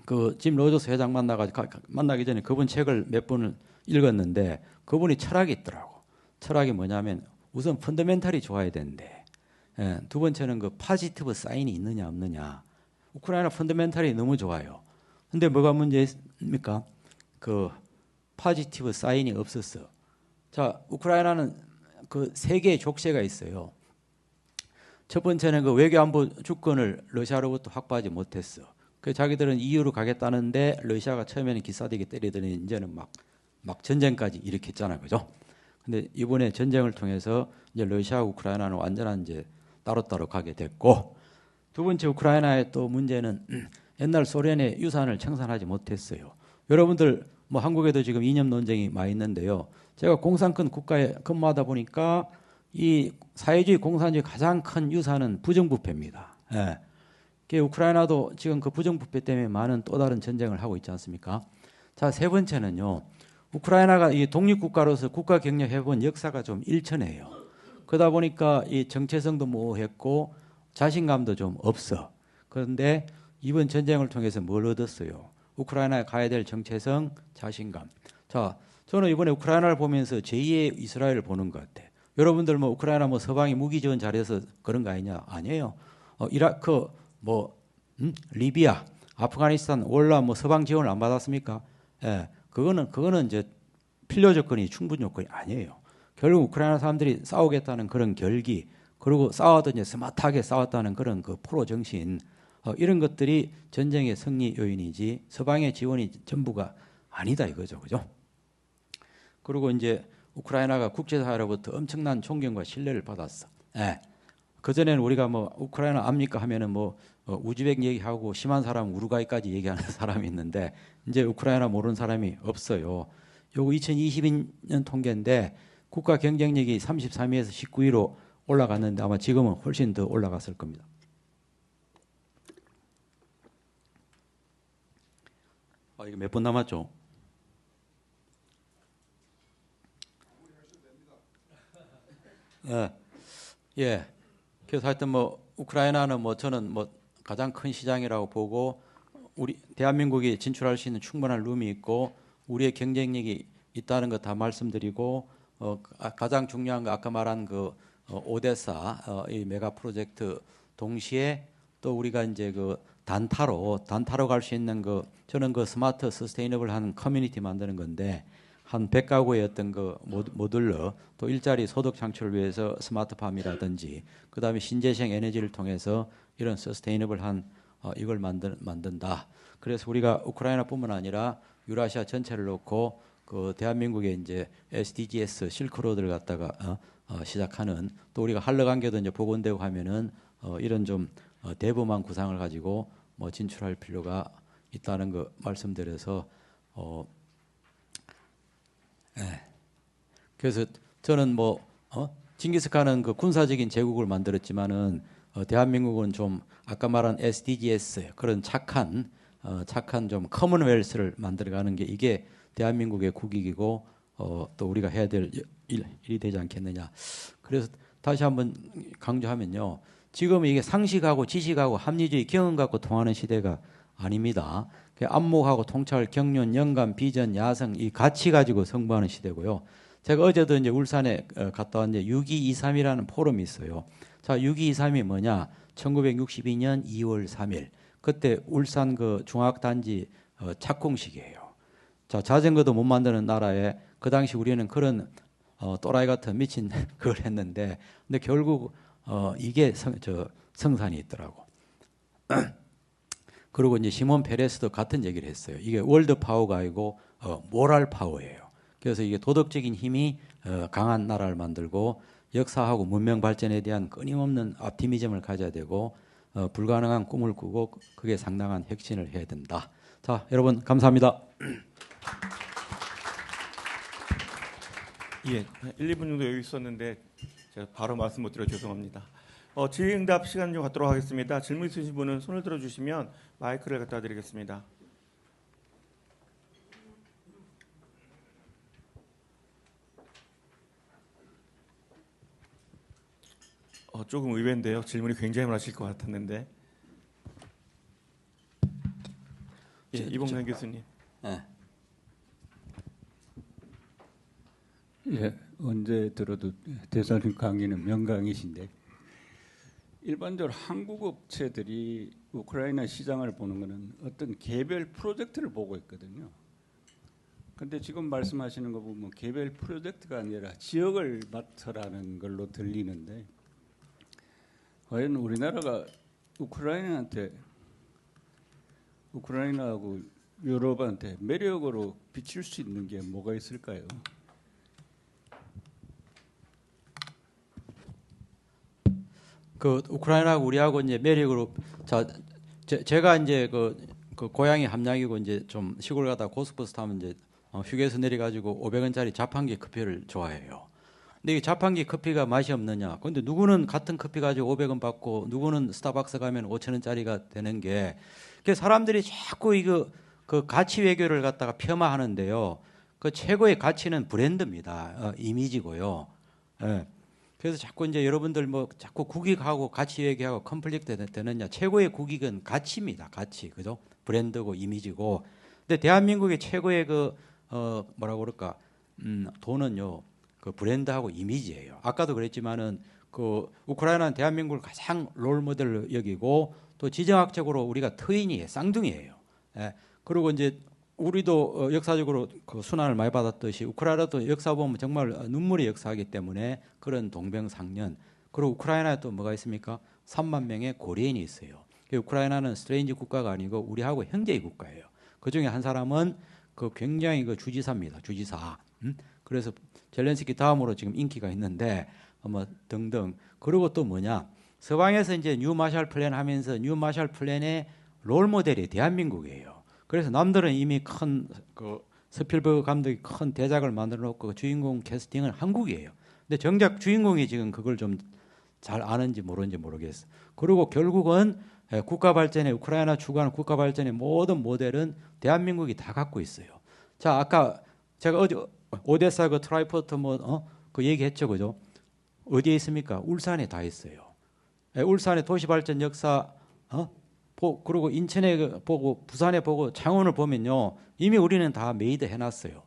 그 짐 로저스 회장 만나기 전에 그분 책을 몇 번을 읽었는데 그분이 철학이 있더라고. 철학이 뭐냐면 우선 펀더멘탈이 좋아야 되는데 두 번째는 그 파지티브 사인이 있느냐 없느냐. 우크라이나 펀더멘탈이 너무 좋아요. 근데 뭐가 문제입니까? 그 파지티브 사인이 없었어. 자, 우크라이나는 그 세 개의 족쇄가 있어요. 첫 번째는 그 외교안보 주권을 러시아로부터 확보하지 못했어. 그 자기들은 EU로 가겠다는데 러시아가 처음에는 기싸대기 때리더니 이제는 막 전쟁까지 일으켰잖아요, 그죠? 근데 이번에 전쟁을 통해서 이제 러시아와 우크라이나는 완전한 이제 따로따로 가게 됐고 두 번째 우크라이나의 또 문제는 옛날 소련의 유산을 청산하지 못했어요. 여러분들 뭐 한국에도 지금 이념 논쟁이 많이 있는데요. 제가 공산권 국가에 근무하다 보니까 이 사회주의 공산주의 가장 큰 유산은 부정부패입니다. 예. 우크라이나도 지금 그 부정부패 때문에 많은 또 다른 전쟁을 하고 있지 않습니까? 자, 세 번째는요. 우크라이나가 이 독립국가로서 국가 경영해본 역사가 좀 일천해요. 그러다 보니까 이 정체성도 모호했고 자신감도 좀 없어. 그런데 이번 전쟁을 통해서 뭘 얻었어요? 우크라이나에 가야 될 정체성, 자신감. 자, 저는 이번에 우크라이나를 보면서 제2의 이스라엘을 보는 것 같아. 여러분들 뭐 우크라이나 뭐 서방이 무기 지원 잘해서 그런 거 아니냐? 아니에요. 이라크, 리비아, 아프가니스탄, 월남 뭐 서방 지원을 안 받았습니까? 예, 그거는 이제 필요 조건이 충분 요건이 아니에요. 결국 우크라이나 사람들이 싸우겠다는 그런 결기, 그리고 싸워도 이제 스마트하게 싸웠다는 그런 그 포로 정신, 이런 것들이 전쟁의 승리 요인이지 서방의 지원이 전부가 아니다 이거죠, 그죠? 그리고 이제 우크라이나가 국제사회로부터 엄청난 존경과 신뢰를 받았어. 예. 그 전에는 우리가 뭐 우크라이나 압니까 하면은 뭐 우즈벡 얘기하고 심한 사람 우루과이까지 얘기하는 사람이 있는데 이제 우크라이나 모르는 사람이 없어요. 요거 2022년 통계인데 국가 경쟁력이 33위에서 19위로 올라갔는데 아마 지금은 훨씬 더 올라갔을 겁니다. 이거 몇 분 남았죠? 예. 예. 그래서 하여튼 뭐 우크라이나는 뭐 저는 뭐 가장 큰 시장이라고 보고 우리 대한민국이 진출할 수 있는 충분한 룸이 있고 우리의 경쟁력이 있다는 거 다 말씀드리고 가장 중요한 거 아까 말한 그 오데사 이 메가 프로젝트 동시에 또 우리가 이제 그 단타로 갈 수 있는 그 저는 그 스마트 서스테이너블한 커뮤니티 만드는 건데 한 100가구의 어떤 그 모듈러 또 일자리 소득 창출을 위해서 스마트팜이라든지 그다음에 신재생 에너지를 통해서 이런 서스테이너블한 이걸 만든다. 그래서 우리가 우크라이나뿐만 아니라 유라시아 전체를 놓고 그 대한민국의 이제 SDGs 실크로드를 갖다가 시작하는 또 우리가 한러관계도 이제 복원되고 하면은 이런 좀 대범한 구상을 가지고 뭐 진출할 필요가 있다는 거 말씀드려서 예. 그래서 저는 뭐 징기스칸은 그 군사적인 제국을 만들었지만은 대한민국은 좀 아까 말한 SDGs 그런 착한 좀 커먼웰스를 만들어가는 게 이게 대한민국의 국익이고 또 우리가 해야 될 일이 되지 않겠느냐. 그래서 다시 한번 강조하면요. 지금 이게 상식하고 지식하고 합리주의 경험 갖고 통하는 시대가 아닙니다. 안목하고 통찰, 경륜, 영감, 비전, 야성 이 가치 가지고 승부하는 시대고요. 제가 어제도 이제 울산에 갔다 왔는데 6223이라는 포럼이 있어요. 자, 6223이 뭐냐? 1962년 2월 3일 그때 울산 그 중학단지 착공식이에요. 자, 자전거도 못 만드는 나라에 그 당시 우리는 그런 또라이 같은 미친 그걸 했는데 근데 결국 이게 성산이 있더라고. 그리고 이제 시몬 페레스도 같은 얘기를 했어요. 이게 월드 파워가 아니고 모랄 파워예요. 그래서 이게 도덕적인 힘이 강한 나라를 만들고 역사하고 문명 발전에 대한 끊임없는 optimism을 가져야 되고 불가능한 꿈을 꾸고 그게 상당한 혁신을 해야 된다. 자, 여러분 감사합니다. 예, 1, 2분 정도 여유 있었는데 제가 바로 말씀 못 드려 죄송합니다. 질의응답 시간 좀 갖도록 하겠습니다. 질문 있으신 분은 손을 들어주시면 마이크를 갖다 드리겠습니다. 조금 의외인데요. 질문이 굉장히 많으실 것 같았는데. 예, 이봉란 교수님. 네. 예, 언제 들어도 대사님 강의는 명강이신데 일반적으로 한국 업체들이 우크라이나 시장을 보는 것은 어떤 개별 프로젝트를 보고 있거든요. 근데 지금 말씀하시는 거 보면 개별 프로젝트가 아니라 지역을 맡으라는 걸로 들리는데 과연 우리나라가 우크라이나하고 유럽한테 매력으로 비칠 수 있는 게 뭐가 있을까요? 그 우크라이나하고 우리하고 이제 매력으로 자 제가 이제 그 고향이 함양이고 이제 좀 시골 가다 고속버스 타면 이제 휴게소 내려가지고 500원짜리 자판기 커피를 좋아해요. 근데 이 자판기 커피가 맛이 없느냐? 근데 누구는 같은 커피 가지고 500원 받고 누구는 스타벅스 가면 5,000원짜리가 되는 게, 그 사람들이 자꾸 이거 그 가치 외교를 갖다가 폄하하는데요. 그 최고의 가치는 브랜드입니다. 이미지고요. 예. 그래서 자꾸 이제 여러분들 뭐 자꾸 국익하고 가치 얘기하고 컨플릭트 되느냐? 최고의 국익은 가치입니다. 가치, 그죠? 브랜드고 이미지고. 근데 대한민국의 최고의 그 뭐라고 그럴까? 돈은요. 그 브랜드하고 이미지예요. 아까도 그랬지만은 그 우크라이나는 대한민국을 가장 롤 모델로 여기고 또 지정학적으로 우리가 터인이에요. 쌍둥이에요. 예. 그리고 이제 우리도 역사적으로 그 순환을 많이 받았듯이 우크라이나도 역사 보면 정말 눈물의 역사이기 때문에 그런 동병상련. 그리고 우크라이나에 또 뭐가 있습니까? 3만 명의 고려인이 있어요. 우크라이나는 스트레인지 국가가 아니고 우리하고 형제의 국가예요. 그 중에 한 사람은 그 굉장히 그 주지사입니다. 주지사. 그래서 젤렌스키 다음으로 지금 인기가 있는데 뭐 등등. 그리고 또 뭐냐? 서방에서 이제 뉴 마샬 플랜 하면서 뉴 마샬 플랜의 롤 모델이 대한민국이에요. 그래서 남들은 이미 큰 그 스필버그 감독이 큰 대작을 만들어 놓고 주인공 캐스팅은 한국이에요. 근데 정작 주인공이 지금 그걸 좀 잘 아는지 모르는지 모르겠어. 그리고 결국은 국가 발전에 우크라이나 추구하는 국가 발전의 모든 모델은 대한민국이 다 갖고 있어요. 자, 아까 제가 어디 오데사 그 트라이포트 그 얘기했죠, 그죠? 어디에 있습니까? 울산에 다 있어요. 울산의 도시발전 역사, 그리고 인천에 보고 부산에 보고 창원을 보면요, 이미 우리는 다 메이드 해놨어요.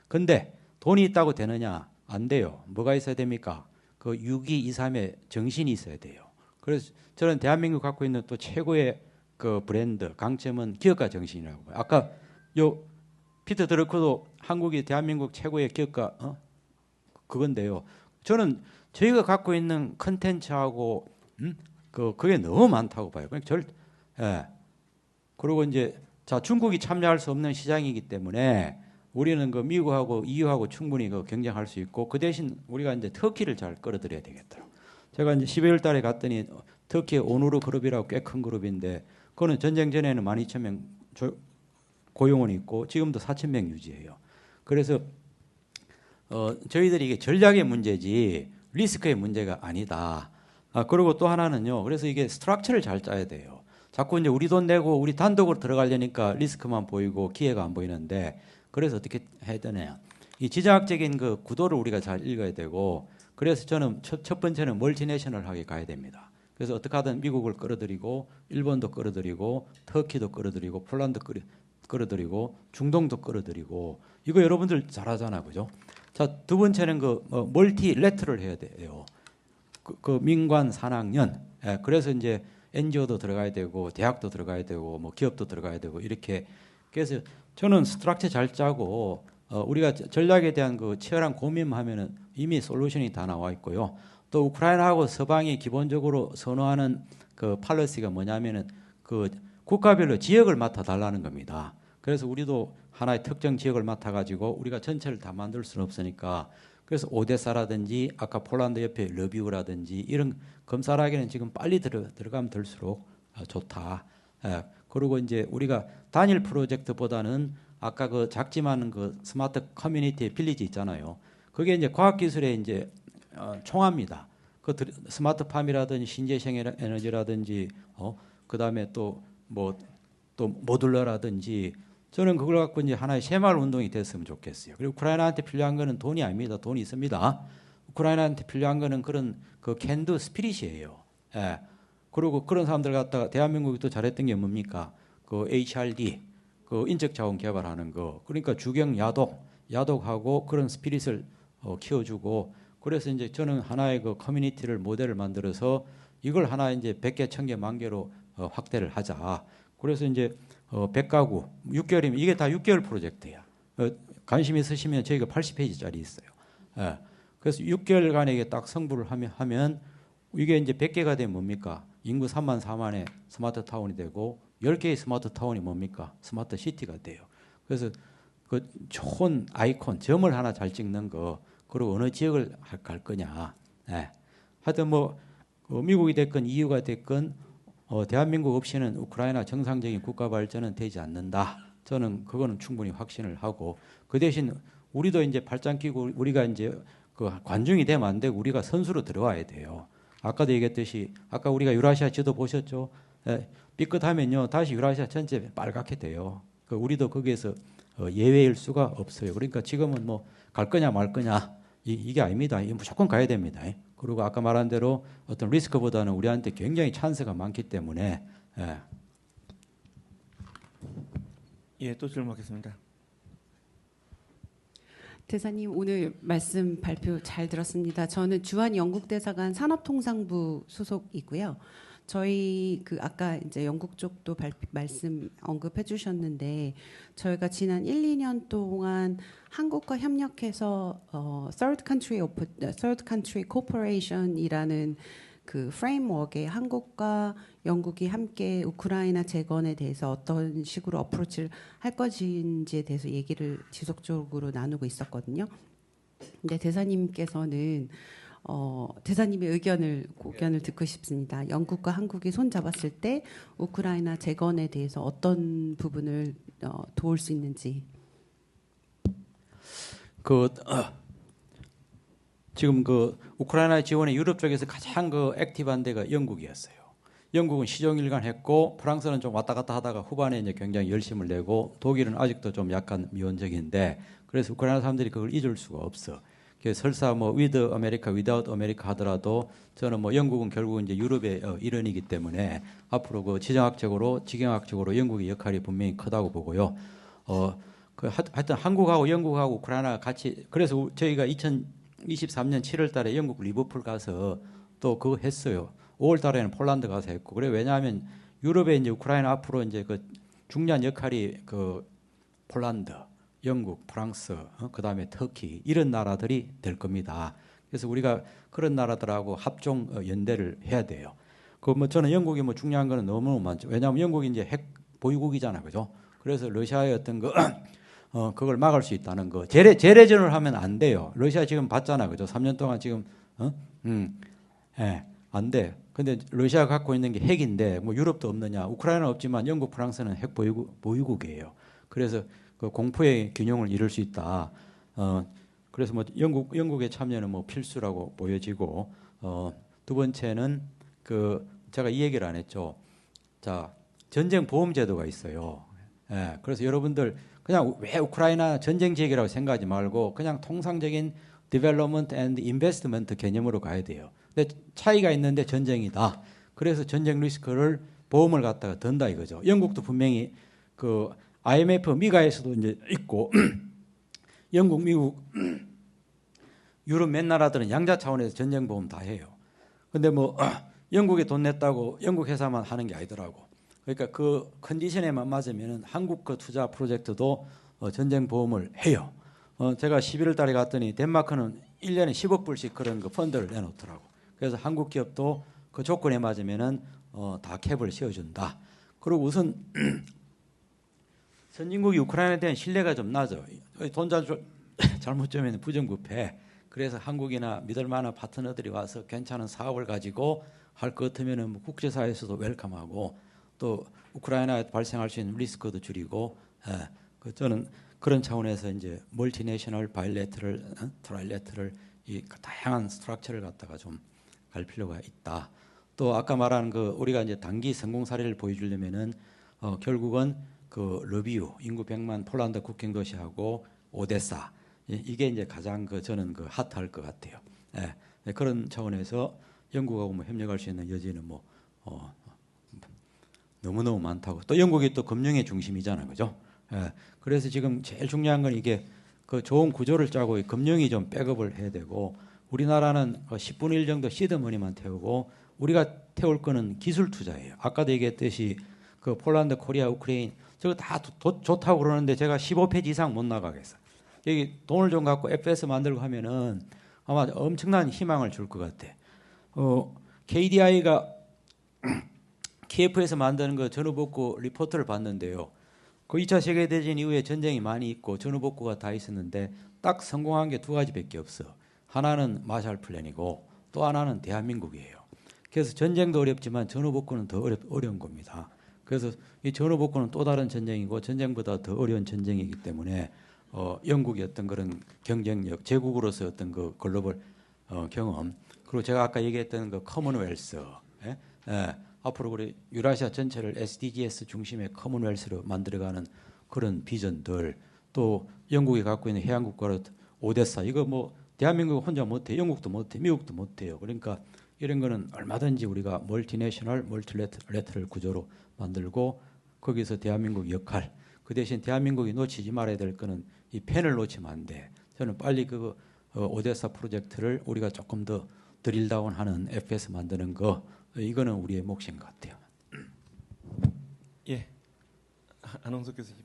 근데 돈이 있다고 되느냐? 안 돼요. 뭐가 있어야 됩니까? 그 6223의 정신이 있어야 돼요. 그래서 저는 대한민국 갖고 있는 또 최고의 그 브랜드 강점은 기업가 정신이라고 봐요. 아까 요 피터 드러커도 한국이 대한민국 최고의 기업가 그건데요. 저는 저희가 갖고 있는 컨텐츠하고 그게 너무 많다고 봐요. 예. 그리고 이제 자 중국이 참여할 수 없는 시장이기 때문에 우리는 그 미국하고 EU하고 충분히 그 경쟁할 수 있고 그 대신 우리가 이제 터키를 잘 끌어들여야 되겠다. 제가 이제 12월 달에 갔더니 터키의 오누르 그룹이라고 꽤 큰 그룹인데 그거는 전쟁 전에는 12,000명 고용은 있고 지금도 4,000명 유지해요. 그래서 저희들이 이게 전략의 문제지 리스크의 문제가 아니다. 그리고 또 하나는요. 그래서 이게 스트럭처를 잘 짜야 돼요. 자꾸 이제 우리 돈 내고 우리 단독으로 들어가려니까 리스크만 보이고 기회가 안 보이는데 그래서 어떻게 해야 되냐. 이 지정학적인 그 구도를 우리가 잘 읽어야 되고 그래서 저는 첫 번째는 멀티내셔널하게 가야 됩니다. 그래서 어떻게 하든 미국을 끌어들이고 일본도 끌어들이고 터키도 끌어들이고 폴란드 끌어들이고 중동도 끌어들이고 이거 여러분들 잘하잖아, 그죠? 자, 두 번째는 그 멀티레터를 해야 돼요. 그 민관 산학연. 그래서 이제 NGO도 들어가야 되고 대학도 들어가야 되고 뭐 기업도 들어가야 되고 이렇게. 그래서 저는 스트럭처 잘 짜고 우리가 전략에 대한 그 치열한 고민하면은 이미 솔루션이 다 나와 있고요. 또 우크라이나하고 서방이 기본적으로 선호하는 그 팔러시가 뭐냐면은 그 국가별로 지역을 맡아 달라는 겁니다. 그래서 우리도 하나의 특정 지역을 맡아 가지고 우리가 전체를 다 만들 수는 없으니까 그래서 오데사라든지 아까 폴란드 옆에 러비우라든지 이런 검사라기는 지금 빨리 들어가면 될수록 좋다. 그리고 이제 우리가 단일 프로젝트보다는 아까 그 작지만 그 스마트 커뮤니티 빌리지 있잖아요. 그게 이제 과학기술의 이제 총합니다. 그 스마트팜이라든지 신재생 에너지라든지 그 다음에 또 모듈러라든지 저는 그걸 갖고 이제 하나의 새마을 운동이 됐으면 좋겠어요. 그리고 우크라이나한테 필요한 거는 돈이 아닙니다. 돈이 있습니다. 우크라이나한테 필요한 거는 그런 그 캔두 스피릿이에요. 그리고 그런 사람들 갖다가 대한민국이 또 잘했던 게 뭡니까? 그 HRD, 그 인적 자원 개발하는 거. 그러니까 주경 야독하고 그런 스피릿을 키워주고. 그래서 이제 저는 하나의 그 커뮤니티를 모델을 만들어서 이걸 하나 이제 100개, 1000개, 10,000개로 확대를 하자. 그래서 이제 100가구 6개월이면 이게 다 6개월 프로젝트야. 관심 있으시면 저희가 80페이지짜리 있어요. 그래서 6개월간에 이게 딱 성부를 하면 이게 이제 100개가 되면 뭡니까? 인구 3만 4만의 스마트 타운이 되고 10개의 스마트 타운이 뭡니까? 스마트 시티가 돼요. 그래서 그 좋은 아이콘 점을 하나 잘 찍는 거 그리고 어느 지역을 갈 거냐. 하여튼 뭐 미국이 됐건 EU가 됐건 대한민국 없이는 우크라이나 정상적인 국가 발전은 되지 않는다. 저는 그거는 충분히 확신을 하고 그 대신 우리도 이제 발장 끼고 우리가 이제 그 관중이 되면 안 되고 우리가 선수로 들어와야 돼요. 아까도 얘기했듯이 아까 우리가 유라시아 지도 보셨죠? 삐끗하면요 다시 유라시아 전체 빨갛게 돼요. 우리도 거기에서 예외일 수가 없어요. 그러니까 지금은 뭐 갈 거냐 말 거냐 이게 아닙니다. 무조건 가야 됩니다. 그리고 아까 말한 대로 어떤 리스크보다는 우리한테 굉장히 찬스가 많기 때문에 예, 또 질문하겠습니다. 대사님 오늘 말씀 발표 잘 들었습니다. 저는 주한 영국 대사관 산업통상부 소속이고요. 저희 그 아까 이제 영국 쪽도 말씀 언급해 주셨는데 저희가 지난 1, 2년 동안 한국과 협력해서 Third Country Cooperation이라는 그 프레임워크에 한국과 영국이 함께 우크라이나 재건에 대해서 어떤 식으로 어프로치를 할 것인지에 대해서 얘기를 지속적으로 나누고 있었거든요. 근데 대사님께서는 대사님의 의견을 듣고 싶습니다. 영국과 한국이 손 잡았을 때 우크라이나 재건에 대해서 어떤 부분을 도울 수 있는지. 지금 그 우크라이나 지원에 유럽 쪽에서 가장 그 액티브한 데가 영국이었어요. 영국은 시종일관 했고 프랑스는 좀 왔다 갔다 하다가 후반에 이제 굉장히 열심을 내고 독일은 아직도 좀 약간 미온적인데 그래서 우크라이나 사람들이 그걸 잊을 수가 없어. 그래서 설사 뭐 with America, without America 하더라도 저는 뭐 영국은 결국은 이제 유럽의 일원이기 때문에 앞으로 그 지정학적으로 지경학적으로 영국의 역할이 분명히 크다고 보고요. 하여튼 한국하고 영국하고 우크라이나 같이 그래서 저희가 2023년 7월 달에 영국 리버풀 가서 또 그거 했어요. 5월 달에는 폴란드 가서 했고. 그래 왜냐하면 유럽에 이제 우크라이나 앞으로 이제 그 중요한 역할이 그 폴란드, 영국, 프랑스, 그다음에 터키 이런 나라들이 될 겁니다. 그래서 우리가 그런 나라들하고 합종 연대를 해야 돼요. 그 뭐 저는 영국이 뭐 중요한 거는 너무 많죠. 왜냐하면 영국이 이제 핵 보유국이잖아요, 그죠? 그래서 러시아의 어떤 그걸 막을 수 있다는 거. 재래전을 하면 안 돼요. 러시아 지금 봤잖아, 그죠? 3년 동안 지금 안 돼. 근데 러시아가 갖고 있는 게 핵인데 뭐 유럽도 없느냐? 우크라이나는 없지만 영국, 프랑스는 핵 보유국이에요. 그래서 그 공포의 균형을 이룰 수 있다. 그래서 뭐 영국의 참여는 뭐 필수라고 보여지고 두 번째는 그 제가 이 얘기를 안 했죠. 자, 전쟁 보험 제도가 있어요. 그래서 여러분들 그냥 왜 우크라이나 전쟁 지역이라고 생각하지 말고 그냥 통상적인 development and investment 개념으로 가야 돼요. 근데 차이가 있는데 전쟁이다. 그래서 전쟁 리스크를 보험을 갖다가 든다 이거죠. 영국도 분명히 그 IMF 미가에서도 이제 있고 영국, 미국, 유럽 몇 나라들은 양자 차원에서 전쟁 보험 다 해요. 근데 뭐 영국에 돈 냈다고 영국 회사만 하는 게 아니더라고. 그러니까 그 컨디션에만 맞으면은 한국 그 투자 프로젝트도 전쟁 보험을 해요. 제가 11월 달에 갔더니 덴마크는 1년에 10억 불씩 그런 그 펀드를 내놓더라고. 그래서 한국 기업도 그 조건에 맞으면은 다 캡을 씌워준다. 그리고 우선 선진국이 우크라이나에 대한 신뢰가 좀 낮아. 돈 잘못 주면 부정부패. 그래서 한국이나 믿을 만한 파트너들이 와서 괜찮은 사업을 가지고 할 것 같으면은 뭐 국제사회에서도 웰컴하고 또 우크라이나에 발생할 수 있는 리스크도 줄이고 저는 그런 차원에서 이제 멀티내셔널, 바이레터럴, 트라이레터럴 이 다양한 스트럭처를 갖다가 좀 갈 필요가 있다. 또 아까 말한 그 우리가 이제 단기 성공 사례를 보여주려면은 결국은 그 러비우 인구 100만 폴란드 국경 도시하고 오데사 이게 이제 가장 저는 핫할 것 같아요. 그런 차원에서 영국하고 뭐 협력할 수 있는 여지는 뭐 너무너무 많다고. 또 영국이 또 금융의 중심이잖아요, 그죠? 그래서 지금 제일 중요한 건 이게 그 좋은 구조를 짜고 금융이 좀 백업을 해야 되고 우리나라는 10분의 1 정도 시드머니만 태우고 우리가 태울 거는 기술 투자예요. 아까도 얘기했듯이 그 폴란드, 코리아, 우크레인 저거 다 좋다고 그러는데 제가 15페이지 이상 못 나가겠어요. 여기 돈을 좀 갖고 FS 만들고 하면은 아마 엄청난 희망을 줄 것 같아. KDI가 키예프에서 만드는 거 전후복구 리포트를 봤는데요. 그 2차 세계대전 이후에 전쟁이 많이 있고 전후복구가 다 있었는데 딱 성공한 게 두 가지밖에 없어. 하나는 마샬 플랜이고 또 하나는 대한민국이에요. 그래서 전쟁도 어렵지만 전후복구는 더 어려운 겁니다. 그래서 이 전후복구는 또 다른 전쟁이고 전쟁보다 더 어려운 전쟁이기 때문에 영국의 어떤 그런 경쟁력, 제국으로서 어떤 그 글로벌 경험, 그리고 제가 아까 얘기했던 그 커먼웰스, 예? 예, 앞으로 우리 유라시아 전체를 SDGs 중심의 커먼웰스로 만들어가는 그런 비전들, 또 영국이 갖고 있는 해양국가로 오데사, 이거 뭐 대한민국 혼자 못해, 영국도 못해, 미국도 못해요. 그러니까 이런 거는 얼마든지 우리가 멀티내셔널, 멀티레터럴 구조로 만들고 거기서 대한민국 역할, 그 대신 대한민국이 놓치지 말아야 될 거는 이 펜을 놓치면 안 돼. 저는 빨리 그 오데사 프로젝트를 우리가 조금 더 드릴다운하는 FS 만드는 거, 이거는 우리의 몫인 것 같아요. 예, 안홍석 교수님.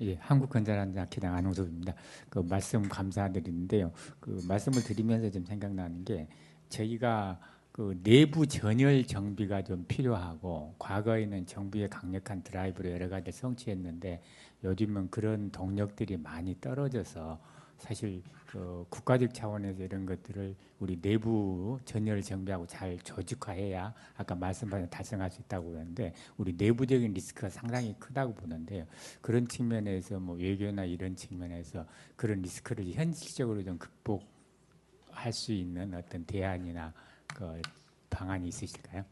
예, 한국건설안전학회장 안홍석입니다. 그 말씀 감사드리는데요. 그 말씀을 드리면서 좀 생각나는 게 저희가 그 내부 전열 정비가 좀 필요하고 과거에는 정부의 강력한 드라이브로 여러 가지 성취했는데 요즘은 그런 동력들이 많이 떨어져서 사실 그 국가적 차원에서 이런 것들을 우리 내부 전열 정비하고 잘 조직화해야 아까 말씀하신 달성할 수 있다고 그러는데 우리 내부적인 리스크가 상당히 크다고 보는데요. 그런 측면에서 뭐 외교나 이런 측면에서 그런 리스크를 현실적으로 좀 극복할 수 있는 어떤 대안이나 그 방안이 있으실까요?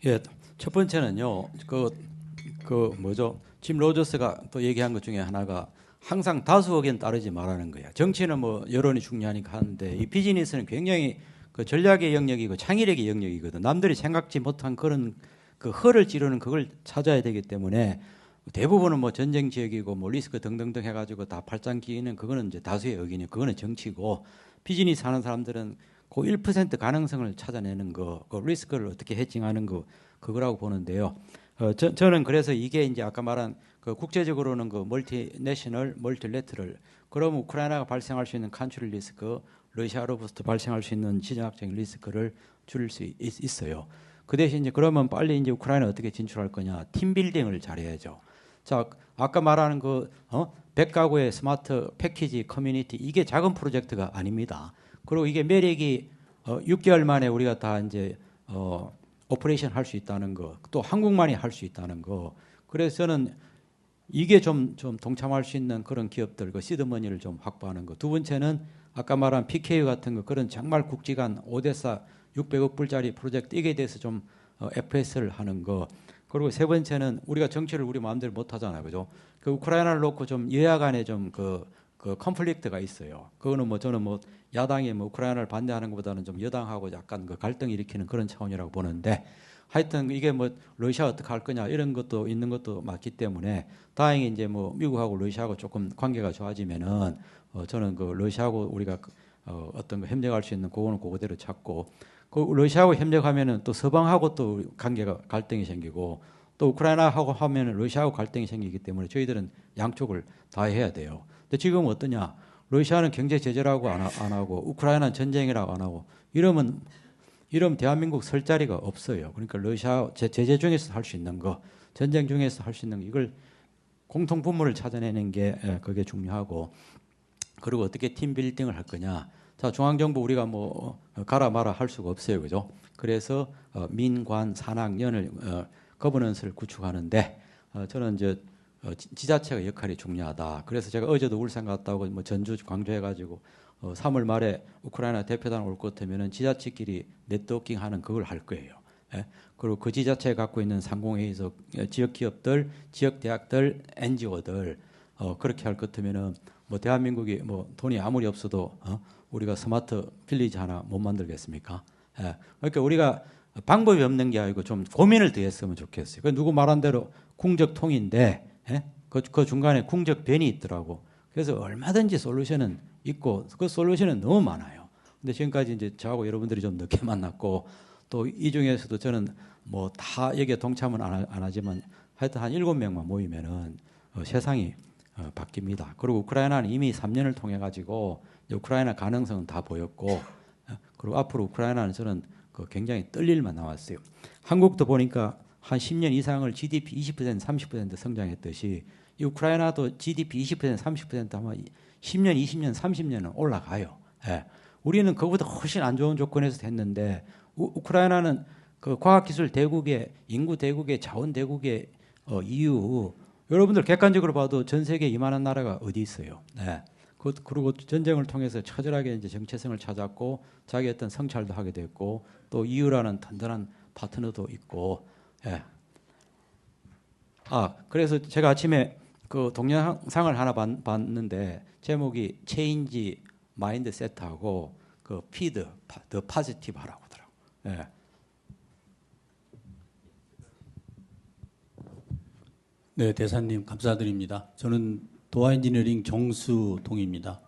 예, 첫 번째는요. 그 뭐죠? 짐 로저스가 또 얘기한 것 중에 하나가 항상 다수 의견 따르지 말라는 거야. 정치는 뭐 여론이 중요하니까 하는데 이 비즈니스는 굉장히 그 전략의 영역이고 창의력의 영역이거든. 남들이 생각지 못한 그런 그 허를 찌르는 그걸 찾아야 되기 때문에 대부분은 뭐 전쟁 지역이고 뭐 리스크 등등등 해가지고 다 팔짱 끼는 그거는 이제 다수의 의견이에요. 그거는 정치고 비즈니스 하는 사람들은 그 1% 가능성을 찾아내는 거, 그 리스크를 어떻게 해칭하는 거 그거라고 보는데요. 저는 그래서 이게 이제 아까 말한 그 국제적으로는 그 멀티내셔널, 멀티레터럴, 그럼 우크라이나가 발생할 수 있는 컨트리 리스크, 러시아로부터 발생할 수 있는 지정학적인 리스크를 줄일 수 있어요. 그 대신 이제 그러면 빨리 이제 우크라이나 어떻게 진출할 거냐? 팀 빌딩을 잘해야죠. 자, 아까 말하는 그 100가구의 스마트 패키지 커뮤니티, 이게 작은 프로젝트가 아닙니다. 그리고 이게 매력이 6개월 만에 우리가 다 이제 오퍼레이션 할 수 있다는 거, 또 한국만이 할 수 있다는 거. 그래서 저는 이게 좀 동참할 수 있는 그런 기업들, 그 시드머니를 좀 확보하는 거. 두 번째는 아까 말한 PKU 같은 거, 그런 정말 굵직한 오데사 600억 불짜리 프로젝트, 이게 대해서 좀 FS를 하는 거. 그리고 세 번째는 우리가 정치를 우리 마음대로 못 하잖아요, 그죠? 그 우크라이나를 놓고 좀 여야 간에 좀 그 컨플릭트가 있어요. 그거는 뭐 저는 뭐 야당이 뭐 우크라이나를 반대하는 것보다는 좀 여당하고 약간 그 갈등 일으키는 그런 차원이라고 보는데, 하여튼 이게 뭐 러시아 어떻게 할 거냐 이런 것도 있는 것도 맞기 때문에 다행히 이제 뭐 미국하고 러시아하고 조금 관계가 좋아지면은 저는 그 러시아하고 우리가 어떤 거 협력할 수 있는 그거는 그거대로 찾고, 그 러시아하고 협력하면은 또 서방하고 또 관계가 갈등이 생기고 또 우크라이나하고 하면은 러시아하고 갈등이 생기기 때문에 저희들은 양쪽을 다 해야 돼요. 근데 지금 어떠냐? 러시아는 경제 제재라고 안 하고 우크라이나는 전쟁이라고 안 하고 이러면 대한민국 설 자리가 없어요. 그러니까 러시아 제재 중에서 할 수 있는 거, 전쟁 중에서 할 수 있는 거, 이걸 공통 분모를 찾아내는 게 그게 중요하고, 그리고 어떻게 팀 빌딩을 할 거냐. 자, 중앙정부 우리가 뭐 가라 마라 할 수가 없어요, 그죠? 그래서 민관 산학연을 거버넌스를 구축하는데 저는 이제 지자체가 역할이 중요하다. 그래서 제가 어제도 울산 갔다 오고 뭐 전주 광주해가지고 3월 말에 우크라이나 대표단 올 것 같으면은 지자체끼리 네트워킹하는 그걸 할 거예요. 예? 그리고 그 지자체가 갖고 있는 상공회의소, 지역 기업들, 지역 대학들, NGO들 그렇게 할 것 같으면은 뭐 대한민국이 뭐 돈이 아무리 없어도 우리가 스마트 빌리지 하나 못 만들겠습니까? 예. 그러니까 우리가 방법이 없는 게 아니고 좀 고민을 더 했으면 좋겠어요. 그 누구 말한 대로 궁적통인데 예? 그 중간에 궁적변이 있더라고. 그래서 얼마든지 솔루션은 있고 그 솔루션은 너무 많아요. 근데 지금까지 이제 저하고 여러분들이 좀 늦게 만났고 또 이 중에서도 저는 뭐 다 여기에 동참은 안 하지만 하여튼 한 7명만 모이면은 세상이 바뀝니다. 그리고 우크라이나는 이미 3년을 통해 가지고 우크라이나 가능성은 다 보였고 그리고 앞으로 우크라이나는 저는 굉장히 뜰 일만 나왔어요. 한국도 보니까 한 10년 이상을 GDP 20% 30% 성장했듯이 이 우크라이나도 GDP 20% 30% 아마 10년, 20년, 30년은 올라가요. 예. 우리는 그보다 훨씬 안 좋은 조건에서 됐는데 우크라이나는 그 과학기술 대국의 인구 대국의 자원 대국의 이유 여러분들 객관적으로 봐도 전 세계 이만한 나라가 어디 있어요. 네. 그리고 전쟁을 통해서 처절하게 이제 정체성을 찾았고 자기 어떤 성찰도 하게 됐고 또 이유라는 든든한 파트너도 있고. 예. 그래서 제가 아침에 그 동영상을 하나 봤는데 제목이 체인지 마인드 세트하고 그 피드 더 파지티브 하라고 하더라고. 예. 네, 대사님 감사드립니다. 저는 도하엔지니어링 정수동입니다.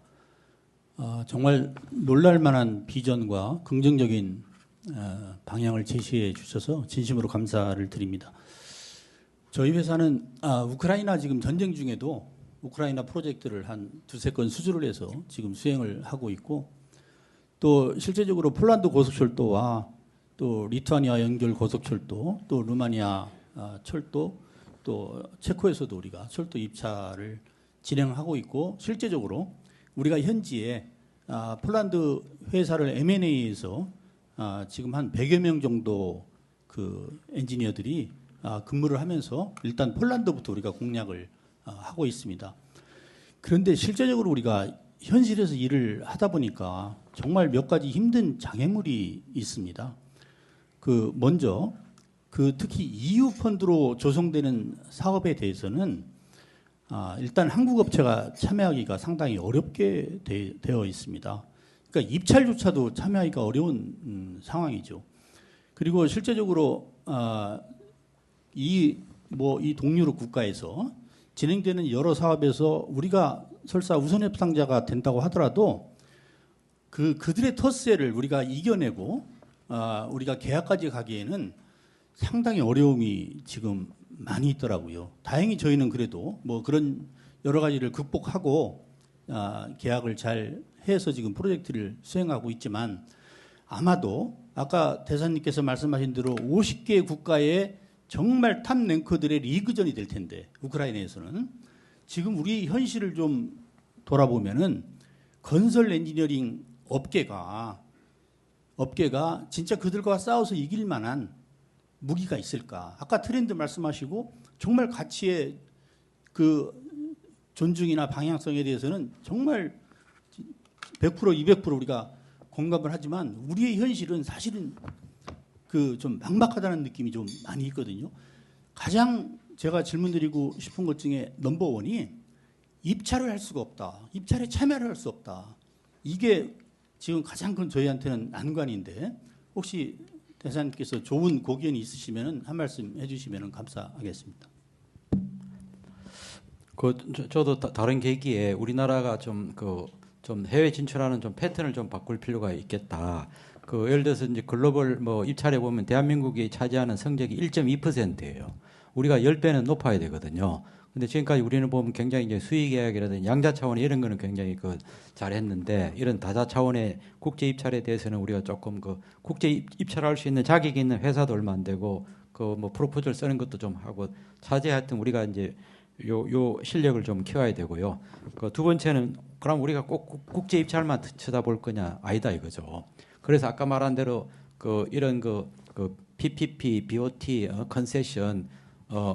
정말 놀랄만한 비전과 긍정적인 방향을 제시해 주셔서 진심으로 감사를 드립니다. 저희 회사는 우크라이나 지금 전쟁 중에도 우크라이나 프로젝트를 한 두세 건 수주를 해서 지금 수행을 하고 있고 또 실제적으로 폴란드 고속철도와 또 리투아니아 연결 고속철도 또 루마니아 철도 또 체코에서도 우리가 철도 입찰을 진행하고 있고 실제적으로 우리가 현지에 폴란드 회사를 M&A에서 지금 한 100여 명 정도 그 엔지니어들이 근무를 하면서 일단 폴란드부터 우리가 공략을 하고 있습니다. 그런데 실제적으로 우리가 현실에서 일을 하다 보니까 정말 몇 가지 힘든 장애물이 있습니다. 그 먼저 그 특히 EU 펀드로 조성되는 사업에 대해서는 일단 한국 업체가 참여하기가 상당히 어렵게 되어 있습니다. 그러니까 입찰조차도 참여하기가 어려운 상황이죠. 그리고 실제적으로 이 동유럽 국가에서 진행되는 여러 사업에서 우리가 설사 우선 협상자가 된다고 하더라도 그들의 텃세를 우리가 이겨내고 우리가 계약까지 가기에는 상당히 어려움이 지금 많이 있더라고요. 다행히 저희는 그래도 뭐 그런 여러 가지를 극복하고 계약을 잘 해서 지금 프로젝트를 수행하고 있지만 아마도 아까 대사님께서 말씀하신 대로 50개 국가의 정말 탑 랭커들의 리그전이 될 텐데 우크라이나에서는 지금 우리 현실을 좀 돌아보면은 건설 엔지니어링 업계가 진짜 그들과 싸워서 이길 만한 무기가 있을까? 아까 트렌드 말씀하시고 정말 가치의 그 존중이나 방향성에 대해서는 정말 100% 200% 우리가 공감을 하지만 우리의 현실은 사실은 그 좀 막막하다는 느낌이 좀 많이 있거든요. 가장 제가 질문드리고 싶은 것 중에 넘버원이 입찰을 할 수가 없다. 입찰에 참여를 할 수 없다. 이게 지금 가장 큰 저희한테는 난관인데 혹시 대사님께서 좋은 고견이 있으시면 한 말씀 해주시면 감사하겠습니다. 저도 다른 계기에 우리나라가 좀 해외 진출하는 좀 패턴을 좀 바꿀 필요가 있겠다. 예를 들어서 이제 글로벌 입찰해 보면 대한민국이 차지하는 성적이 1.2%예요. 우리가 10배는 높아야 되거든요. 근데 지금까지 우리는 보면 굉장히 이제 수의 계약이라든지 양자 차원의 이런 거는 굉장히 잘했는데 이런 다자 차원의 국제 입찰에 대해서는 우리가 조금 국제 입찰할 수 있는 자격이 있는 회사도 얼마 안 되고 프로포절 쓰는 것도 좀 하고 차지하여튼 우리가 이제 요 실력을 좀 키워야 되고요. 두 번째는 그럼 우리가 꼭 국제 입찰만 쳐다볼 거냐? 아니다 이거죠. 그래서 아까 말한 대로 이런 PPP, BOT, 컨세션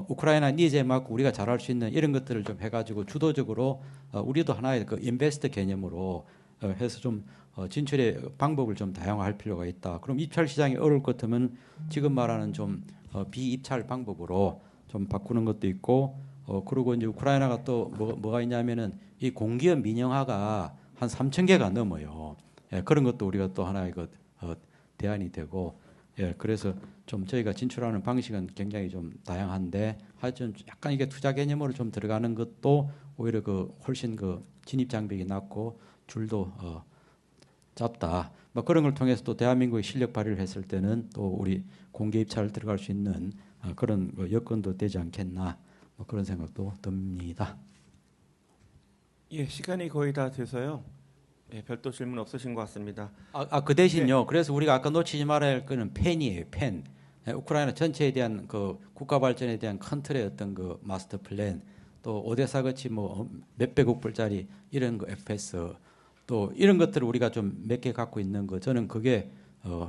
우크라이나 니즈에 맞고 우리가 잘할 수 있는 이런 것들을 좀 해가지고 주도적으로 우리도 하나의 인베스트 개념으로 해서 좀 진출의 방법을 좀 다양화할 필요가 있다. 그럼 입찰 시장이 어려울 것 같으면 지금 말하는 좀 비입찰 방법으로 좀 바꾸는 것도 있고 그리고 이제 우크라이나가 또 뭐가 있냐면은 이 공기업 민영화가 한 3,000개가 넘어요. 예, 그런 것도 우리가 또 하나의 대안이 되고 그래서 좀 저희가 진출하는 방식은 굉장히 좀 다양한데 하여튼 약간 이게 투자 개념으로 좀 들어가는 것도 오히려 훨씬 진입 장벽이 낮고 줄도 짧다. 그런 걸 통해서 또 대한민국의 실력 발휘를 했을 때는 또 우리 공개 입찰을 들어갈 수 있는 그런 여건도 되지 않겠나 그런 생각도 듭니다. 예, 시간이 거의 다 돼서요. 예, 별도 질문 없으신 것 같습니다. 그 대신요. 그래서 우리가 아까 놓치지 말아야 할 거는 펜이에요. 펜. 우크라이나 전체에 대한 그 국가 발전에 대한 큰 틀의 어떤 그 마스터 플랜, 또 오데사 같이 뭐 몇백억 불짜리 이런 거 FPS, 또 이런 것들을 우리가 좀 몇 개 갖고 있는 거, 저는 그게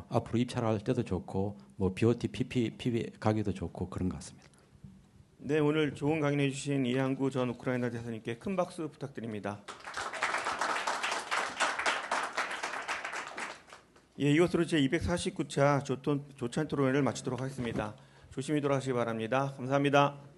앞으로 입찰할 때도 좋고 뭐 BOT, PP 가기도 좋고 그런 것 같습니다. 네, 오늘 좋은 강연해 주신 이한구 전 우크라이나 대사님께 큰 박수 부탁드립니다. 예, 이것으로 제 249차 조찬 토론회를 마치도록 하겠습니다. 조심히 돌아가시기 바랍니다. 감사합니다.